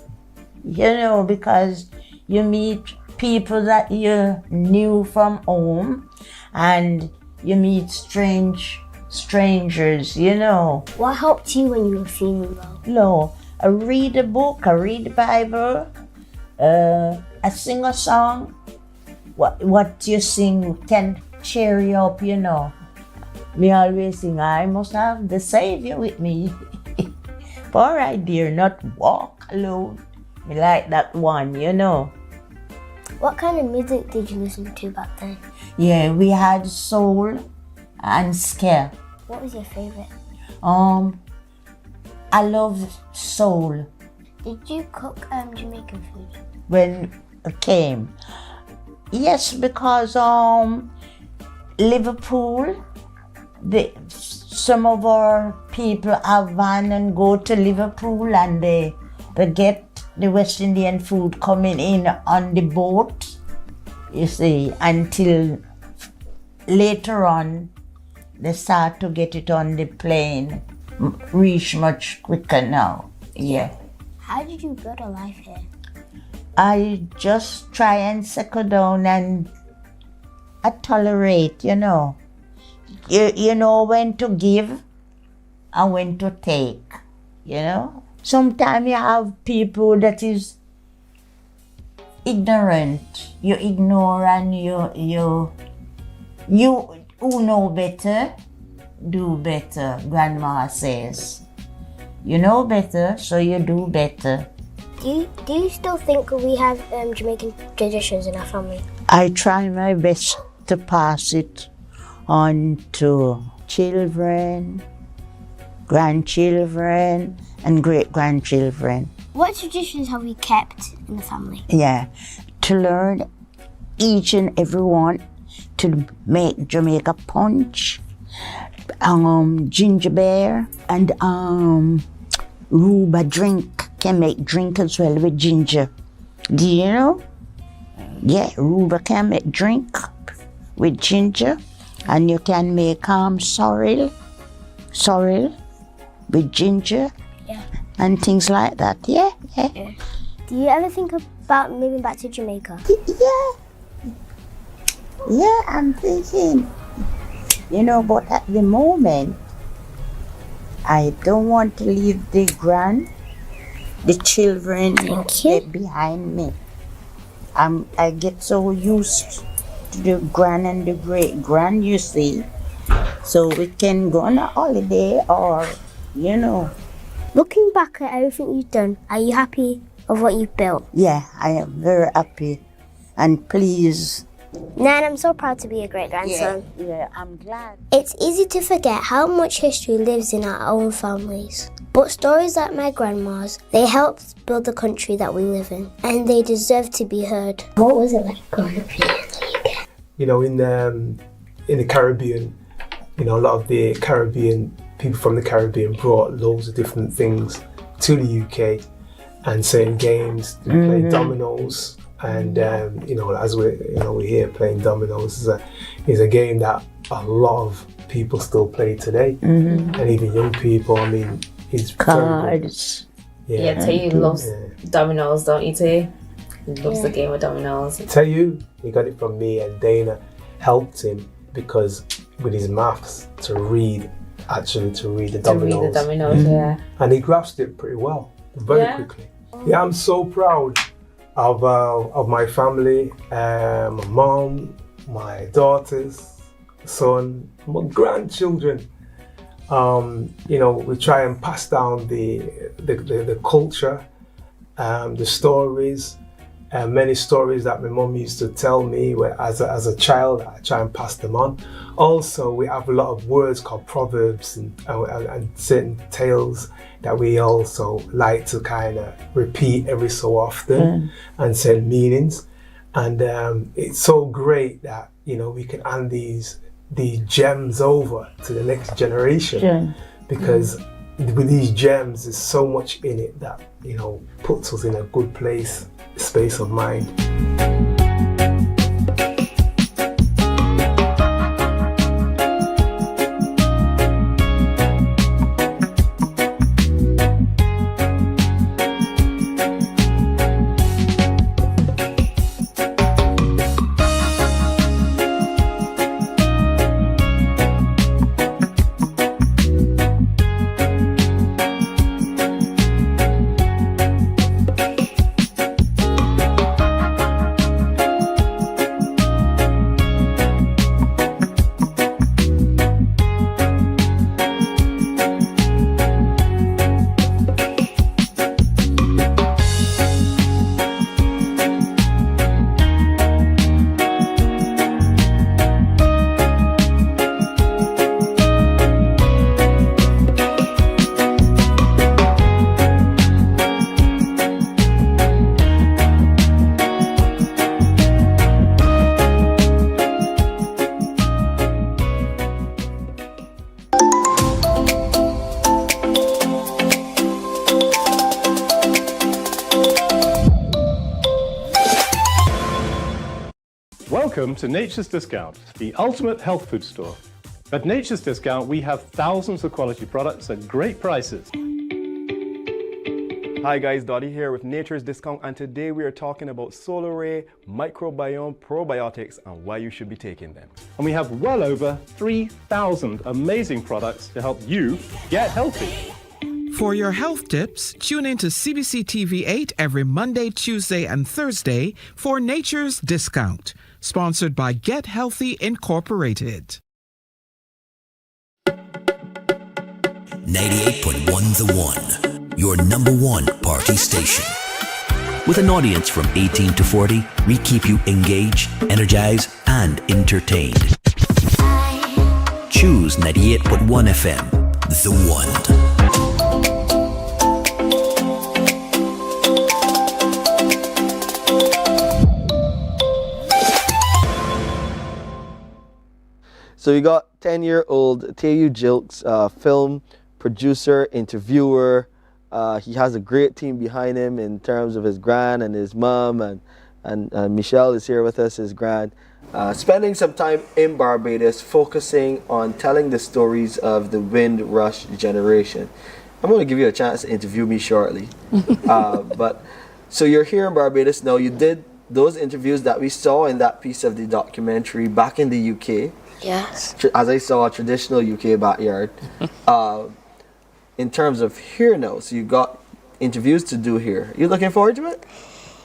you know, because you meet people that you knew from home and you meet strangers, you know. What helped you when you were feeling low? No, I read a book, I read the Bible, I sing a song. What you sing can cheer you up, you know. Me always sing, I must have the Savior with me. For I dare not walk alone. Me like that one, you know. What kind of music did you listen to back then? Yeah, we had soul and ska. What was your favorite? I love soul. Did you cook Jamaican food? When I came. Yes, because Liverpool, some of our people have van and go to Liverpool and they get the West Indian food coming in on the boat, you see, until later on they start to get it on the plane, reach much quicker now, yeah. How did you build a life here? I just try and settle down and I tolerate, you know. You know when to give and when to take, you know. Sometimes you have people that is ignorant. You ignore and you who know better, do better, Grandma says. You know better, so you do better. Do you still think we have Jamaican traditions in our family? I try my best to pass it on to children, grandchildren, and great-grandchildren. What traditions have we kept in the family? Yeah, to learn each and every one to make Jamaica punch, ginger beer, and rhubarb drink. Can make drink as well with ginger. Do you know? Yeah, rhubarb can make drink with ginger, and you can make sorrel with ginger, and things like that. Yeah. Do you ever think about moving back to Jamaica? Yeah, I'm thinking. You know, but at the moment, I don't want to leave the children get behind me. I get so used to the grand and the great-grand, you see. So we can go on a holiday or, you know. Looking back at everything you've done, are you happy of what you've built? Yeah, I am very happy and pleased Nan, I'm so proud to be a great-grandson. Yeah, I'm glad. It's easy to forget how much history lives in our own families. But stories like my grandma's, they helped build the country that we live in, and they deserve to be heard. What was it like growing up here in the UK? You know, in the Caribbean, you know, a lot of the Caribbean people from the Caribbean brought loads of different things to the UK and certain games. We played dominoes, and you know, as we're here playing dominoes is a game that a lot of people still play today, and even young people. I mean, it's cards. Yeah, Tay loves dominoes, don't you, Tay? He loves the game of dominoes. Tell you, he got it from me, and Dana helped him because with his maths to read the dominoes. Yeah. And he grasped it pretty well, very quickly. Yeah, I'm so proud of my family, my mom, my daughters, son, my grandchildren. You know, we try and pass down the culture, the stories, many stories that my mom used to tell me where as a child. I try and pass them on. Also, we have a lot of words called proverbs and certain tales that we also like to kind of repeat every so often and certain meanings. And it's so great that, you know, we can hand these gems over to the next generation because with these gems there's so much in it that, you know, puts us in a good space of mind. Welcome to Nature's Discount, the ultimate health food store. At Nature's Discount, we have thousands of quality products at great prices. Hi guys, Dottie here with Nature's Discount, and today we are talking about Solar Ray microbiome probiotics and why you should be taking them. And we have well over 3,000 amazing products to help you get healthy. For your health tips, tune in to CBC TV 8 every Monday, Tuesday, and Thursday for Nature's Discount, sponsored by Get Healthy Incorporated. 98.1 The One, your number one party station. With an audience from 18 to 40, we keep you engaged, energized, and entertained. Choose 98.1 FM, The One. So you got 10-year-old Teo Jilks, film producer, interviewer. He has a great team behind him in terms of his gran and his mom, and Michelle is here with us, his gran. Spending some time in Barbados, focusing on telling the stories of the Windrush generation. I'm going to give you a chance to interview me shortly. But so you're here in Barbados now. You did those interviews that we saw in that piece of the documentary back in the UK. Yes. As I saw, a traditional UK backyard. In terms of here now, so you got interviews to do here. You looking forward to it?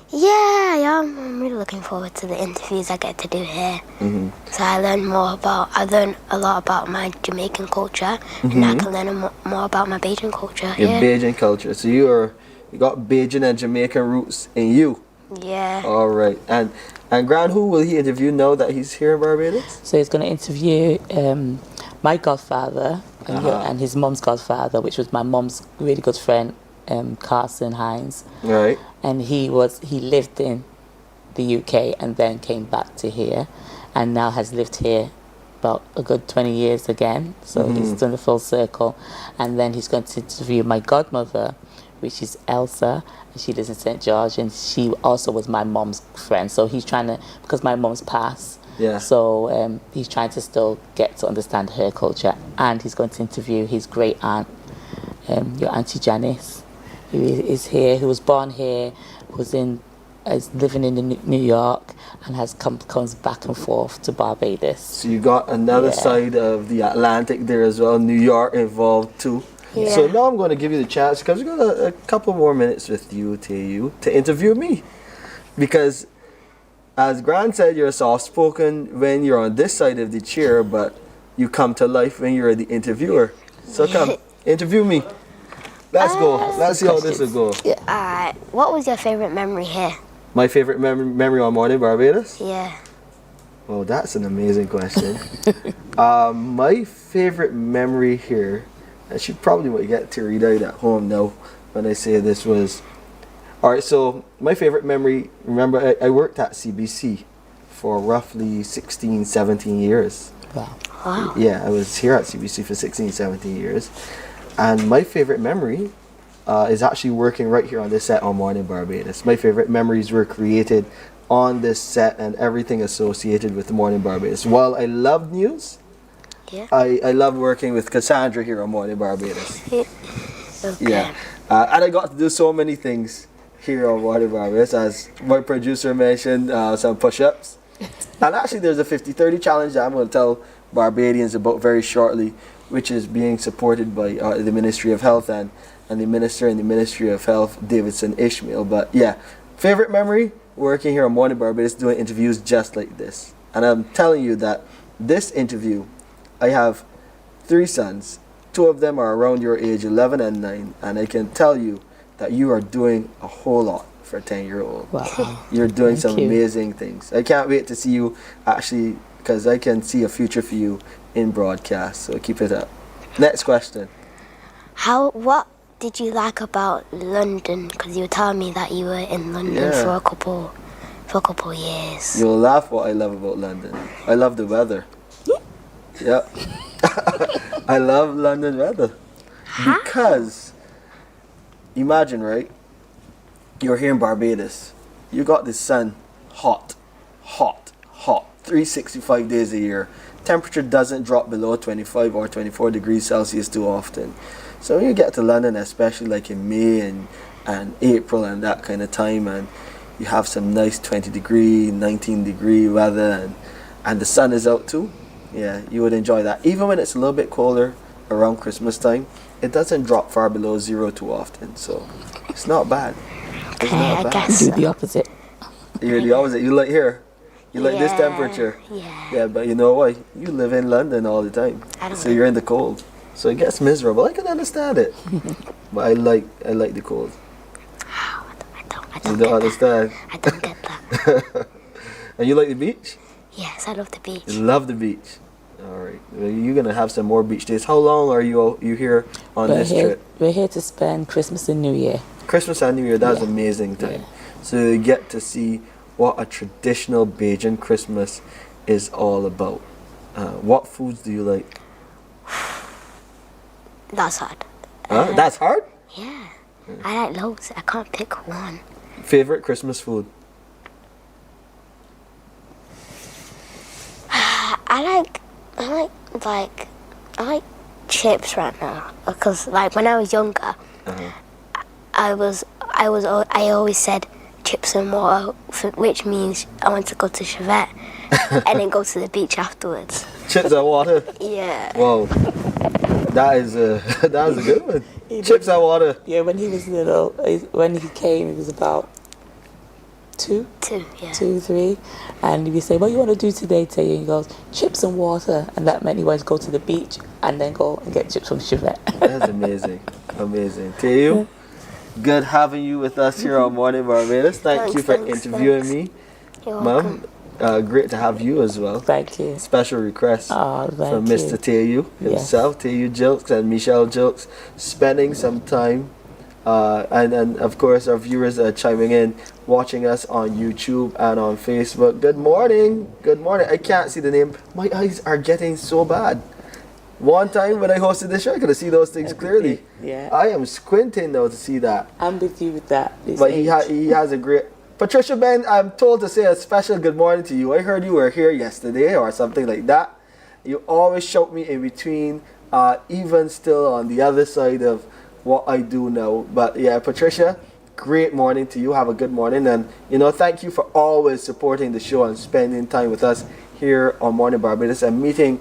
Yeah, I'm really looking forward to the interviews I get to do here. So I learn a lot about my Jamaican culture, and I can learn more about my Bajan culture. Your Bajan culture. So you got Bajan and Jamaican roots in you. Yeah. All right. And Gran, who will he interview now that he's here in Barbados? So he's going to interview my godfather and his mom's godfather, which was my mom's really good friend, Carson Hines. Right. And he lived in the UK and then came back to here, and now has lived here about a good 20 years again. So he's done the full circle. And then he's going to interview my godmother, which is Elsa, and she lives in St. George, and she also was my mom's friend. So he's trying to, because my mom's passed, so he's trying to still get to understand her culture. And he's going to interview his great aunt, your Auntie Janice, who is here, who was born here, is living in New York, and comes back and forth to Barbados. So you got another side of the Atlantic there as well, New York involved too. Yeah. So now I'm going to give you the chance, because we've got a couple more minutes with you, to interview me. Because, as Gran said, you're soft-spoken when you're on this side of the chair, but you come to life when you're the interviewer. So come, interview me. Let's go. Let's see how this will go. Alright, what was your favorite memory here? My favorite memory on Mornin Barbados? Yeah. Oh, that's an amazing question. My favorite memory here, and she probably might get teary-eyed at home now when I say this, was... Alright, so my favorite memory, remember I worked at CBC for roughly 16, 17 years. Wow. Yeah, I was here at CBC for 16, 17 years. And my favorite memory is actually working right here on this set on Mornin Barbados. My favorite memories were created on this set and everything associated with Mornin Barbados. While I loved news, I loved working with Cassandra here on Mornin Barbados. Yeah, and I got to do so many things here on Mornin Barbados. As my producer mentioned, some push-ups. And actually there's a 50-30 challenge that I'm going to tell Barbadians about very shortly, which is being supported by the Ministry of Health and the Minister in the Ministry of Health, Davidson Ishmael. But yeah, favorite memory, working here on Mornin Barbados, doing interviews just like this. And I'm telling you that this interview, I have 3 sons. 2 of them are around your age, 11 and 9. And I can tell you that you are doing a whole lot for a 10-year-old. Wow. You're doing Thank some you. amazing things. I can't wait to see you actually, because I can see a future for you in broadcast. So keep it up. Next question. What did you like about London? Because you were telling me that you were in London for a couple years. You'll laugh what I love about London. I love the weather. Yep. I love London weather. Because, imagine, right? You're here in Barbados. You got the sun, hot, 365 days a year. Temperature doesn't drop below 25 or 24 degrees Celsius too often. So when you get to London, especially like in May and April and that kind of time, and you have some nice 20 degree, 19 degree weather, and the sun is out too, yeah, you would enjoy that. Even when it's a little bit colder around Christmas time, it doesn't drop far below 0 too often, so it's not bad. It's not bad. I do the opposite. You're the opposite. You like here. You like this temperature. Yeah, but you know what? You live in London all the time, so you're in the cold. So it gets miserable. I can understand it, but I like the cold. You don't understand. I don't get that. And you like the beach? Yes, I love the beach. You love the beach. All right. Well, you're gonna have some more beach days. How long are you here on this trip? We're here to spend Christmas and New Year. Christmas and New Year. That's an amazing time. So you get to see what a traditional Bajan Christmas is all about. What foods do you like? That's hard. That's hard? Yeah. I like loads. I can't pick one. Favorite Christmas food? I like chips right now, because like when I was younger, I always said chips and water, which means I want to go to Chevet and then go to the beach afterwards. Chips and water? Yeah. Whoa. That is a good one. Chips and water. Yeah, when he was little, when he came, he was about 2, 3, and we say, what do you want to do today, Tay? And he goes, chips and water, and that meant he wanted to go to the beach and then go and get chips from Chevet. That's amazing. Amazing. Tayo? Good having you with us here on Morning Barbados. Thank you for Thanks. interviewing me, You're Mom. Great to have you as well. Thank you. Special request from Mr. Teyu himself, Teyu Jilks and Michelle Jilks, spending some time, and of course our viewers are chiming in, watching us on YouTube and on Facebook. Good morning. Good morning. I can't see the name. My eyes are getting so bad. One time when I hosted the show, I could see those things clearly. Yeah. I am squinting now to see that. I'm with you with that. But he has a great... Patricia Ben, I'm told to say a special good morning to you. I heard you were here yesterday or something like that. You always shout me in between, even still on the other side of what I do now. But yeah, Patricia, great morning to you. Have a good morning. And, thank you for always supporting the show and spending time with us here on Morning Barbados and meeting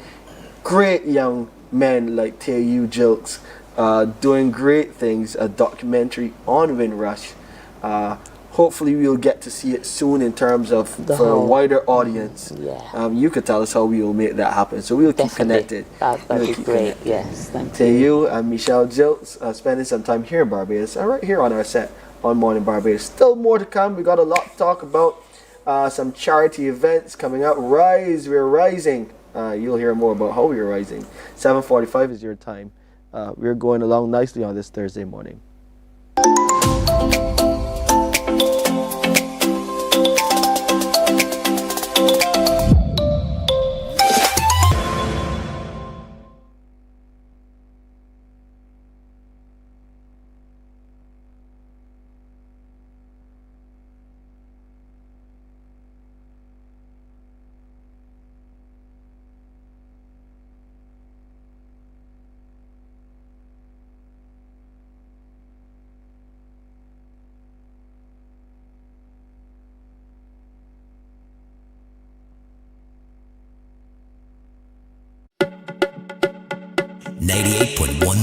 great young men like Teyu Jilks, doing great things, a documentary on Windrush. Hopefully we'll get to see it soon in terms of for a wider audience. Yeah. You could tell us how we will make that happen. So we'll keep connected. That'd be great. Yes, thank Teyu and Michelle Jilks spending some time here in Barbados and right here on our set on Morning Barbados. Still more to come. We got a lot to talk about. Some charity events coming up. Rise, we're rising. You'll hear more about how we're rising. 7:45 is your time. We're going along nicely on this Thursday morning.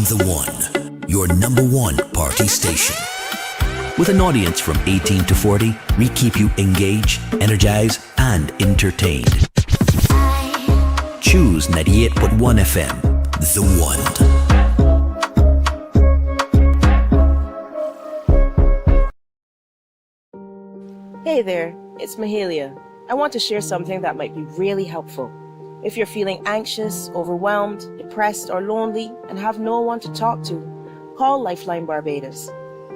The One, your number one party station. With an audience from 18 to 40, we keep you engaged, energized, and entertained. Choose 98.1 FM, The One. Hey there, it's Mahalia. I want to share something that might be really helpful. If you're feeling anxious, overwhelmed, depressed, or lonely and have no one to talk to, call Lifeline Barbados.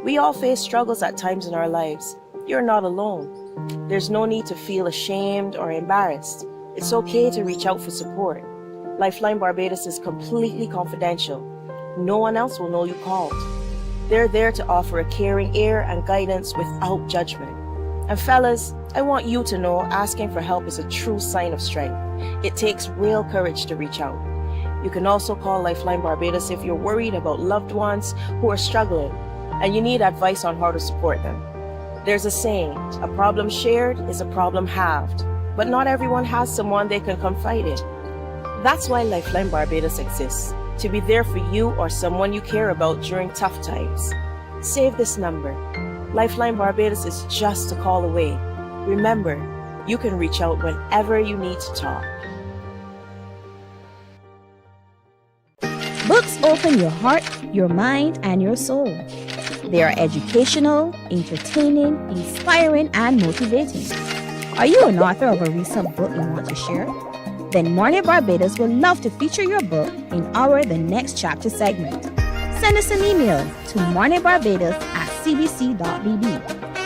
We all face struggles at times in our lives. You're not alone. There's no need to feel ashamed or embarrassed. It's okay to reach out for support. Lifeline Barbados is completely confidential. No one else will know you called. They're there to offer a caring ear and guidance without judgment. And fellas, I want you to know asking for help is a true sign of strength. It takes real courage to reach out. You can also call Lifeline Barbados if you're worried about loved ones who are struggling and you need advice on how to support them. There's a saying, a problem shared is a problem halved, but not everyone has someone they can confide in. That's why Lifeline Barbados exists, to be there for you or someone you care about during tough times. Save this number. Lifeline Barbados is just a call away. Remember, you can reach out whenever you need to talk. Books open your heart, your mind, and your soul. They are educational, entertaining, inspiring, and motivating. Are you an author of a recent book you want to share? Then Mornin Barbados would love to feature your book in our The Next Chapter segment. Send us an email to morninbarbados@cbc.bb.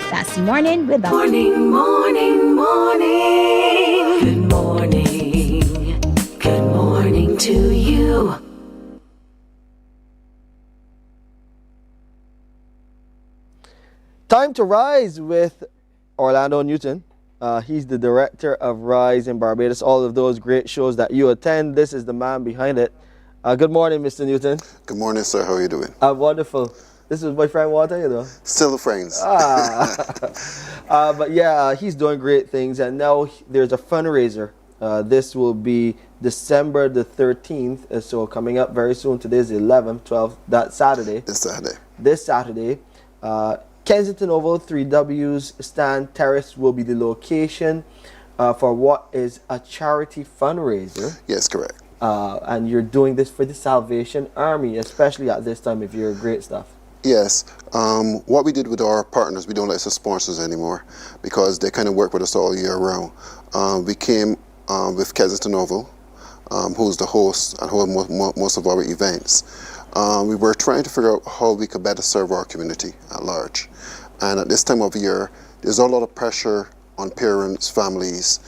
That's morning with a Morning, morning, morning. Good morning. Good morning to you. Time to Rise with Orlando Newton. He's the director of Rise in Barbados. All of those great shows that you attend, this is the man behind it. Good morning, Mr. Newton. Good morning, sir. How are you doing? Wonderful. This is my friend Walter, Still friends. But yeah, he's doing great things. And now there's a fundraiser. This will be December the 13th. So coming up very soon. Today's the 11th, 12th. That's Saturday. This Saturday. Kensington Oval, 3Ws, Stand Terrace will be the location for what is a charity fundraiser. Yes, correct. And you're doing this for the Salvation Army, especially at this time of year. Great stuff. Yes. What we did with our partners, we don't let us sponsors anymore because they kind of work with us all year round. We came with Kensington Oval, who's the host and hold most of our events. We were trying to figure out how we could better serve our community at large. And at this time of year, there's a lot of pressure on parents, families,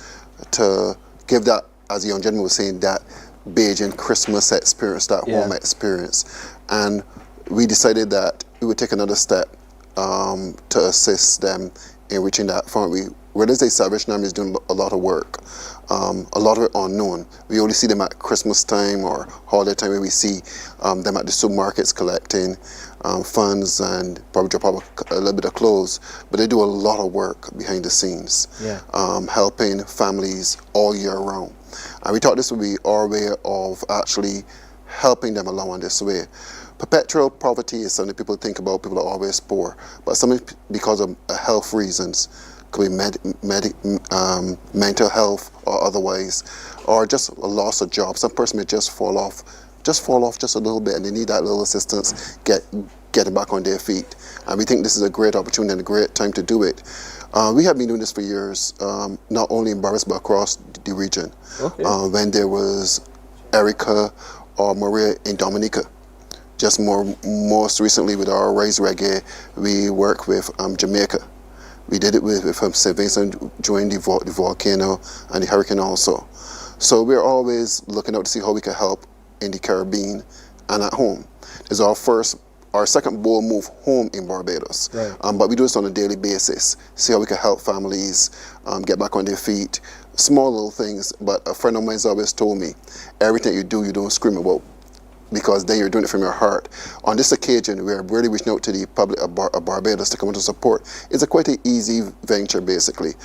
to give that, as the young gentleman was saying, that Beijing Christmas experience, that home experience. And we decided that we would take another step to assist them in reaching that front. We realize the Salvation Army is doing a lot of work, a lot of it unknown. We only see them at Christmas time or holiday time, where we see them at the supermarkets collecting funds and probably drop off a little bit of clothes, but they do a lot of work behind the scenes, helping families all year round. And we thought this would be our way of actually helping them along on this way. Perpetual poverty is something people think about, people are always poor, but something because of health reasons, could be mental health or otherwise, or just a loss of job. Some person may just fall off just a little bit, and they need that little assistance getting back on their feet. And we think this is a great opportunity and a great time to do it. We have been doing this for years, not only in Barbados but across the region. Okay. When there was Erica or Maria in Dominica. Just most recently with our Rise Reggae, we work with Jamaica. We did it with St. Vincent during the volcano and the hurricane also. So we're always looking out to see how we can help in the Caribbean and at home. This is our second bold move home in Barbados. Right. But we do this on a daily basis, see how we can help families get back on their feet. Small little things, but a friend of mine's always told me, everything you do, you don't scream about, because then you're doing it from your heart. On this occasion, we're really reaching out to the public of Barbados to come out to support. It's quite an easy venture, basically.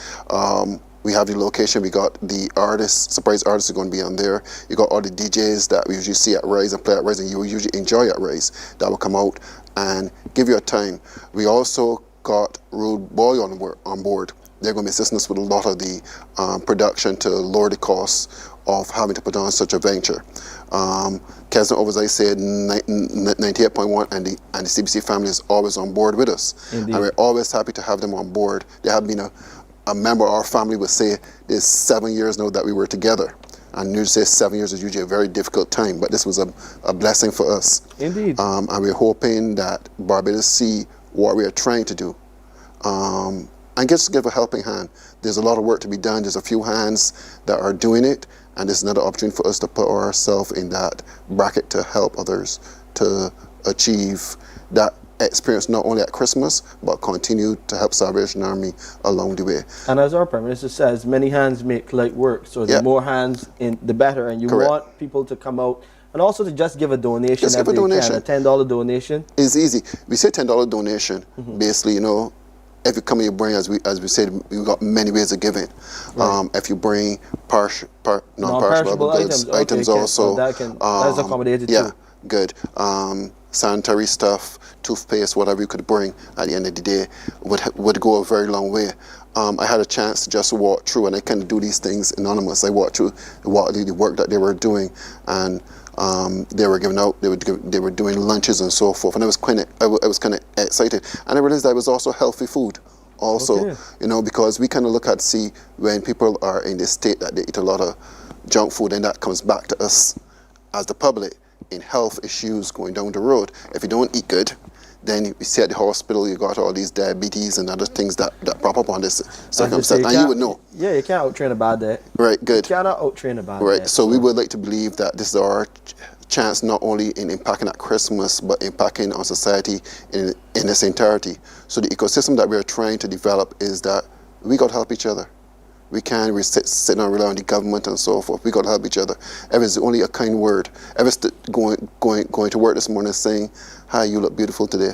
We have the location, we got the artists, surprise artists are going to be on there. You got all the DJs that we usually see at Rise and play at Rise and you will usually enjoy at Rise, that will come out and give you a time. We also got Rude Boy on board. They're going to be assisting us with a lot of the production to lower the costs of having to put on such a venture. Kensington Oval, as I said, 98.1 and the CBC family is always on board with us. Indeed. And we're always happy to have them on board. They have been a member of our family would say there's 7 years now that we were together. And you say 7 years is usually a very difficult time, but this was a blessing for us. Indeed. And we're hoping that Barbados see what we are trying to do. And just give a helping hand. There's a lot of work to be done. There's a few hands that are doing it, and there's another opportunity for us to put ourselves in that bracket to help others to achieve that experience not only at Christmas, but continue to help Salvation Army along the way. And as our Prime Minister says, many hands make light work. So the more hands, the better. And you want people to come out and also to just give a donation. Just give a donation. A $10 donation. It's easy. We say $10 donation. Basically, you know, if you come and you bring, as we said, we've got many ways of giving. Right. If you bring non-perishable items also. That's accommodated yeah, too. Good. Sanitary stuff, toothpaste, whatever you could bring at the end of the day would go a very long way. I had a chance to just walk through, and I can do these things anonymous. I walked through the work that they were doing, and they were giving out. They were doing lunches and so forth, and I was kind of excited. And I realized that it was also healthy food. Also, you know, because we kind of look at see when people are in this state that they eat a lot of junk food, and that comes back to us as the public in health issues going down the road. If you don't eat good, then you see at the hospital you got all these diabetes and other things that prop up on this circumstance, and you would know. Yeah, you can't out-train a bad day. Right, good. You cannot out-train a bad day. Right, so we would like to believe that this is our chance not only in impacting at Christmas, but impacting on society in its entirety. So the ecosystem that we're trying to develop is that we got to help each other. We can't sit and rely on the government and so forth. We got to help each other. If it's only a kind word, if it's going to work this morning saying, "Hi, you look beautiful today."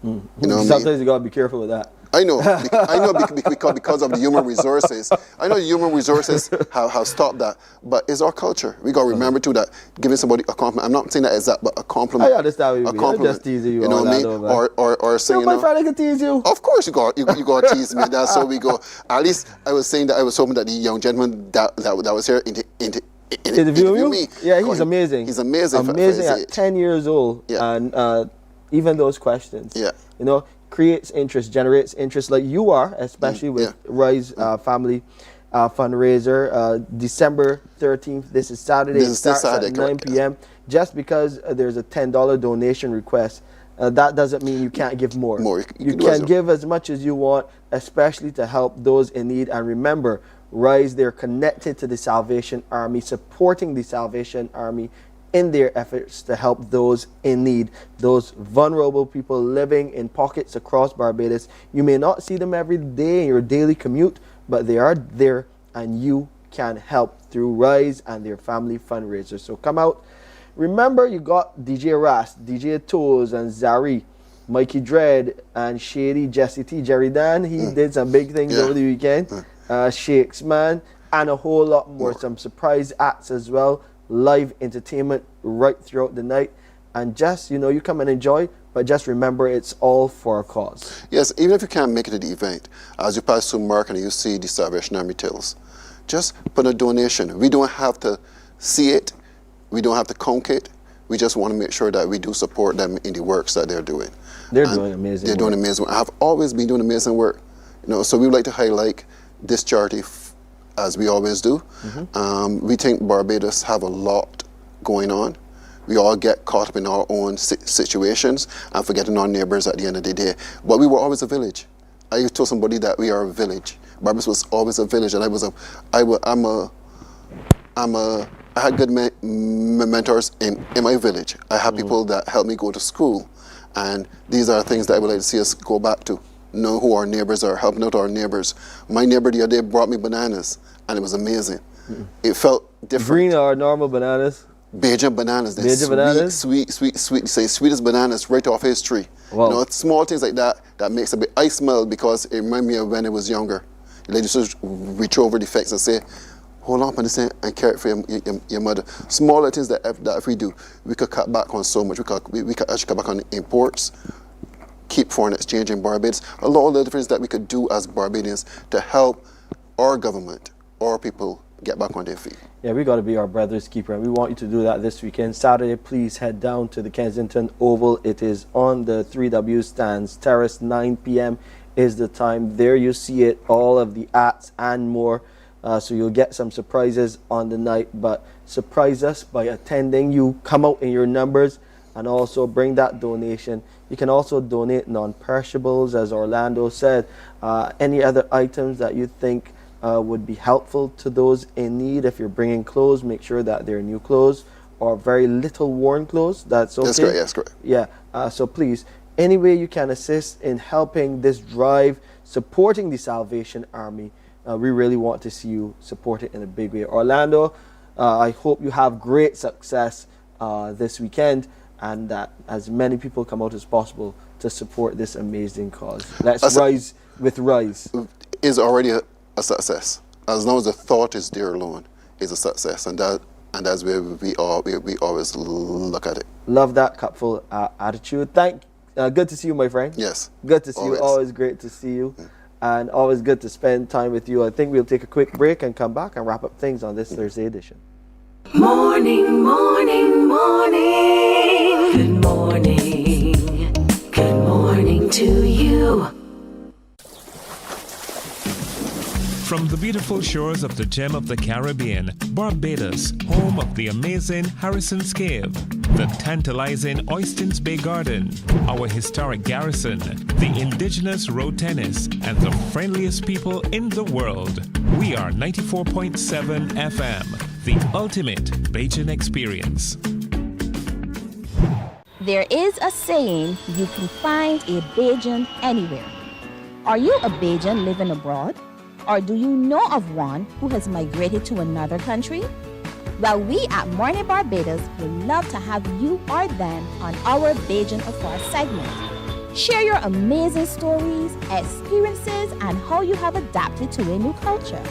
You know, sometimes you got to be careful with that. I know because of the human resources. I know the human resources have stopped that, but it's our culture. We got to remember too that giving somebody a compliment. I'm not saying that exact, but a compliment. I understand. A compliment. I'm just teasing you. You know what I mean? Or saying, my friend, I can tease you. Of course you got to tease me. That's how we go. At least I was saying that I was hoping that the young gentleman that was here interview me. Yeah, he's amazing. He's amazing. Amazing at 10 years old. Yeah. And even those questions. Yeah. You know, creates interest, generates interest, like you are, especially with Rise Family fundraiser. December 13th, this is Saturday. This it is this starts Saturday, at 9 correct, p.m. Just because there's a $10 donation request, that doesn't mean you can't give more. You can give as much as you want, especially to help those in need. And remember, Rise, they're connected to the Salvation Army, supporting the Salvation Army in their efforts to help those in need, those vulnerable people living in pockets across Barbados. You may not see them every day in your daily commute, but they are there, and you can help through Rise and their family fundraiser. So come out. Remember, you got DJ Ras, DJ Toes, and Zari, Mikey Dread, and Shady, Jesse T, Jerry Dan. He did some big things over the weekend. Shakes, man, and a whole lot more. Some surprise acts as well. Live entertainment right throughout the night. And just, you know, you come and enjoy, but just remember, it's all for a cause. Yes, even if you can't make it to the event, as you pass through Mark and you see the Salvation Army tails, just put a donation. We don't have to see it. We don't have to conk it. We just want to make sure that we do support them in the works that they're doing. They're doing amazing work. They're doing amazing work. I have always been doing amazing work. You know, so we would like to highlight this charity as we always do. We think Barbados have a lot going on. We all get caught up in our own situations and forgetting our neighbors at the end of the day. But we were always a village. I told somebody that we are a village. Barbados was always a village, and I had good mentors in my village. I had people that helped me go to school, and these are things that I would like to see us go back to. Know who our neighbors are, helping out our neighbors. My neighbor the other day brought me bananas, and it was amazing. It felt different. Green or normal bananas? Bajan bananas. Bajan bananas? Sweet. Say sweetest bananas right off his tree. Wow. You know, it's small things like that that makes a bit. I smell because it reminds me of when I was younger. The lady just reach over the fence and say, hold on, and care it for your mother. Smaller things that if we do, we could cut back on so much. We could actually cut back on imports, keep foreign exchange in Barbados. A lot of the difference that we could do as Barbadians to help our government, our people, get back on their feet. Yeah, we got to be our brother's keeper, and we want you to do that this weekend. Saturday, please head down to the Kensington Oval. It is on the 3W stands. Terrace, 9 p.m. is the time. There you see it, all of the acts and more. So you'll get some surprises on the night, but surprise us by attending. You come out in your numbers and also bring that donation. You can also donate non-perishables, as Orlando said. Any other items that you think would be helpful to those in need. If you're bringing clothes, make sure that they're new clothes or very little worn clothes. That's okay. That's correct, that's correct. Yeah, so please, any way you can assist in helping this drive, supporting the Salvation Army, we really want to see you support it in a big way. Orlando, I hope you have great success this weekend, and that as many people come out as possible to support this amazing cause. Let's rise with Rise. Is already a success. As long as the thought is there alone, is a success, and that's where we always look at it. Love that cupful attitude. Good to see you, my friend. Yes. Good to see you. Always great to see you. And always good to spend time with you. I think we'll take a quick break and come back and wrap up things on this Thursday edition. Morning, morning, morning. Good morning. Good morning to you. From the beautiful shores of the gem of the Caribbean, Barbados, home of the amazing Harrison's Cave, the tantalizing Oistins Bay Garden, our historic garrison, the indigenous road tennis, and the friendliest people in the world. We are 94.7 FM, the ultimate Bajan experience. There is a saying, you can find a Bajan anywhere. Are you a Bajan living abroad? Or do you know of one who has migrated to another country? Well, we at Mornin Barbados would love to have you or them on our Bajan Afar segment. Share your amazing stories, experiences, and how you have adapted to a new culture.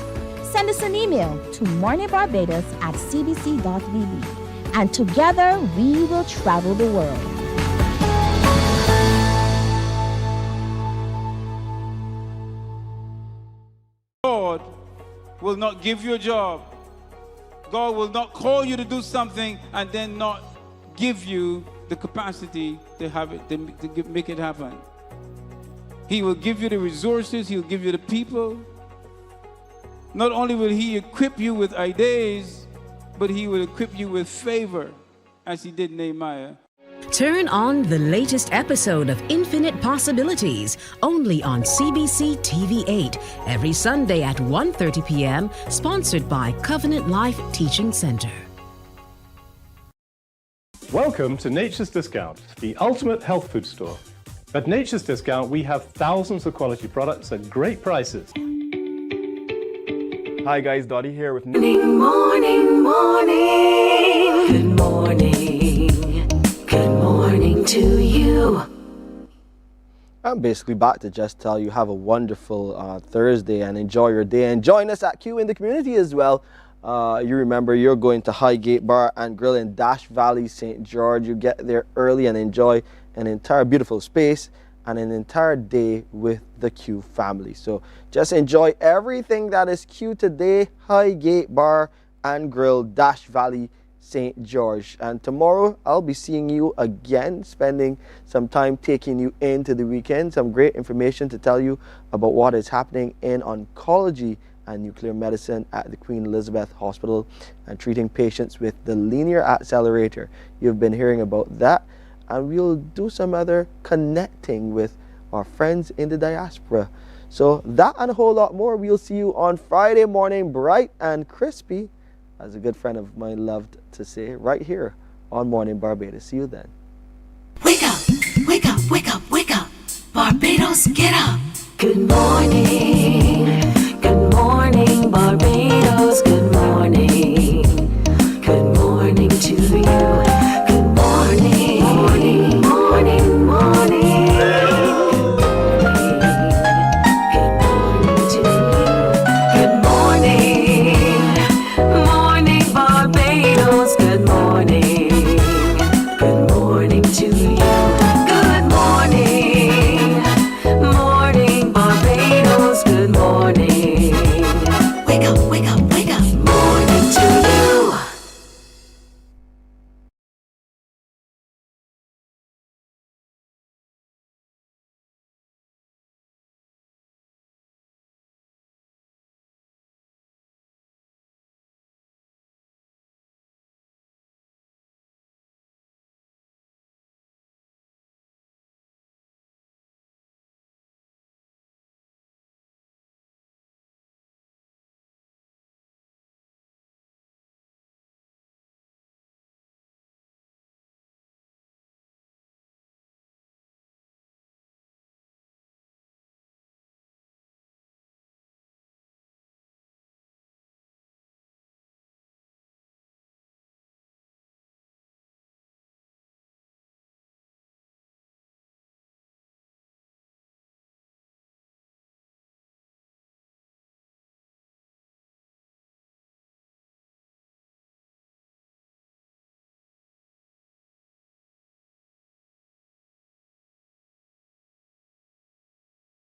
Send us an email to morninbarbados@cbc.vb, and together we will travel the world. God will not give you a job. God will not call you to do something and then not give you the capacity to have it, make it happen. He will give you the resources, he'll give you the people. Not only will he equip you with ideas, but he will equip you with favor, as he did Nehemiah. Turn on the latest episode of Infinite Possibilities, only on CBC TV8, every Sunday at 1:30 p.m., sponsored by Covenant Life Teaching Center. Welcome to Nature's Discount, the ultimate health food store. At Nature's Discount, we have thousands of quality products at great prices. Hi guys, Dottie here with Morning, morning, morning. Good morning. Good morning to you. I'm basically back to just tell you have a wonderful Thursday and enjoy your day. And join us at Q in the community as well. You remember you're going to Highgate Bar and Grill in Dash Valley, St. George. You get there early and enjoy an entire beautiful space and an entire day with the Q family. So just enjoy everything that is Q today. Highgate Bar and Grill, Dash Valley, St. George. And tomorrow I'll be seeing you again, spending some time taking you into the weekend. Some great information to tell you about what is happening in oncology and nuclear medicine at the Queen Elizabeth Hospital and treating patients with the linear accelerator. You've been hearing about that, and we'll do some other connecting with our friends in the diaspora. So that and a whole lot more, we'll see you on Friday morning, bright and crispy, as a good friend of mine loved to say, right here on Morning Barbados. See you then. Wake up, wake up, wake up, wake up. Barbados, get up. Good morning.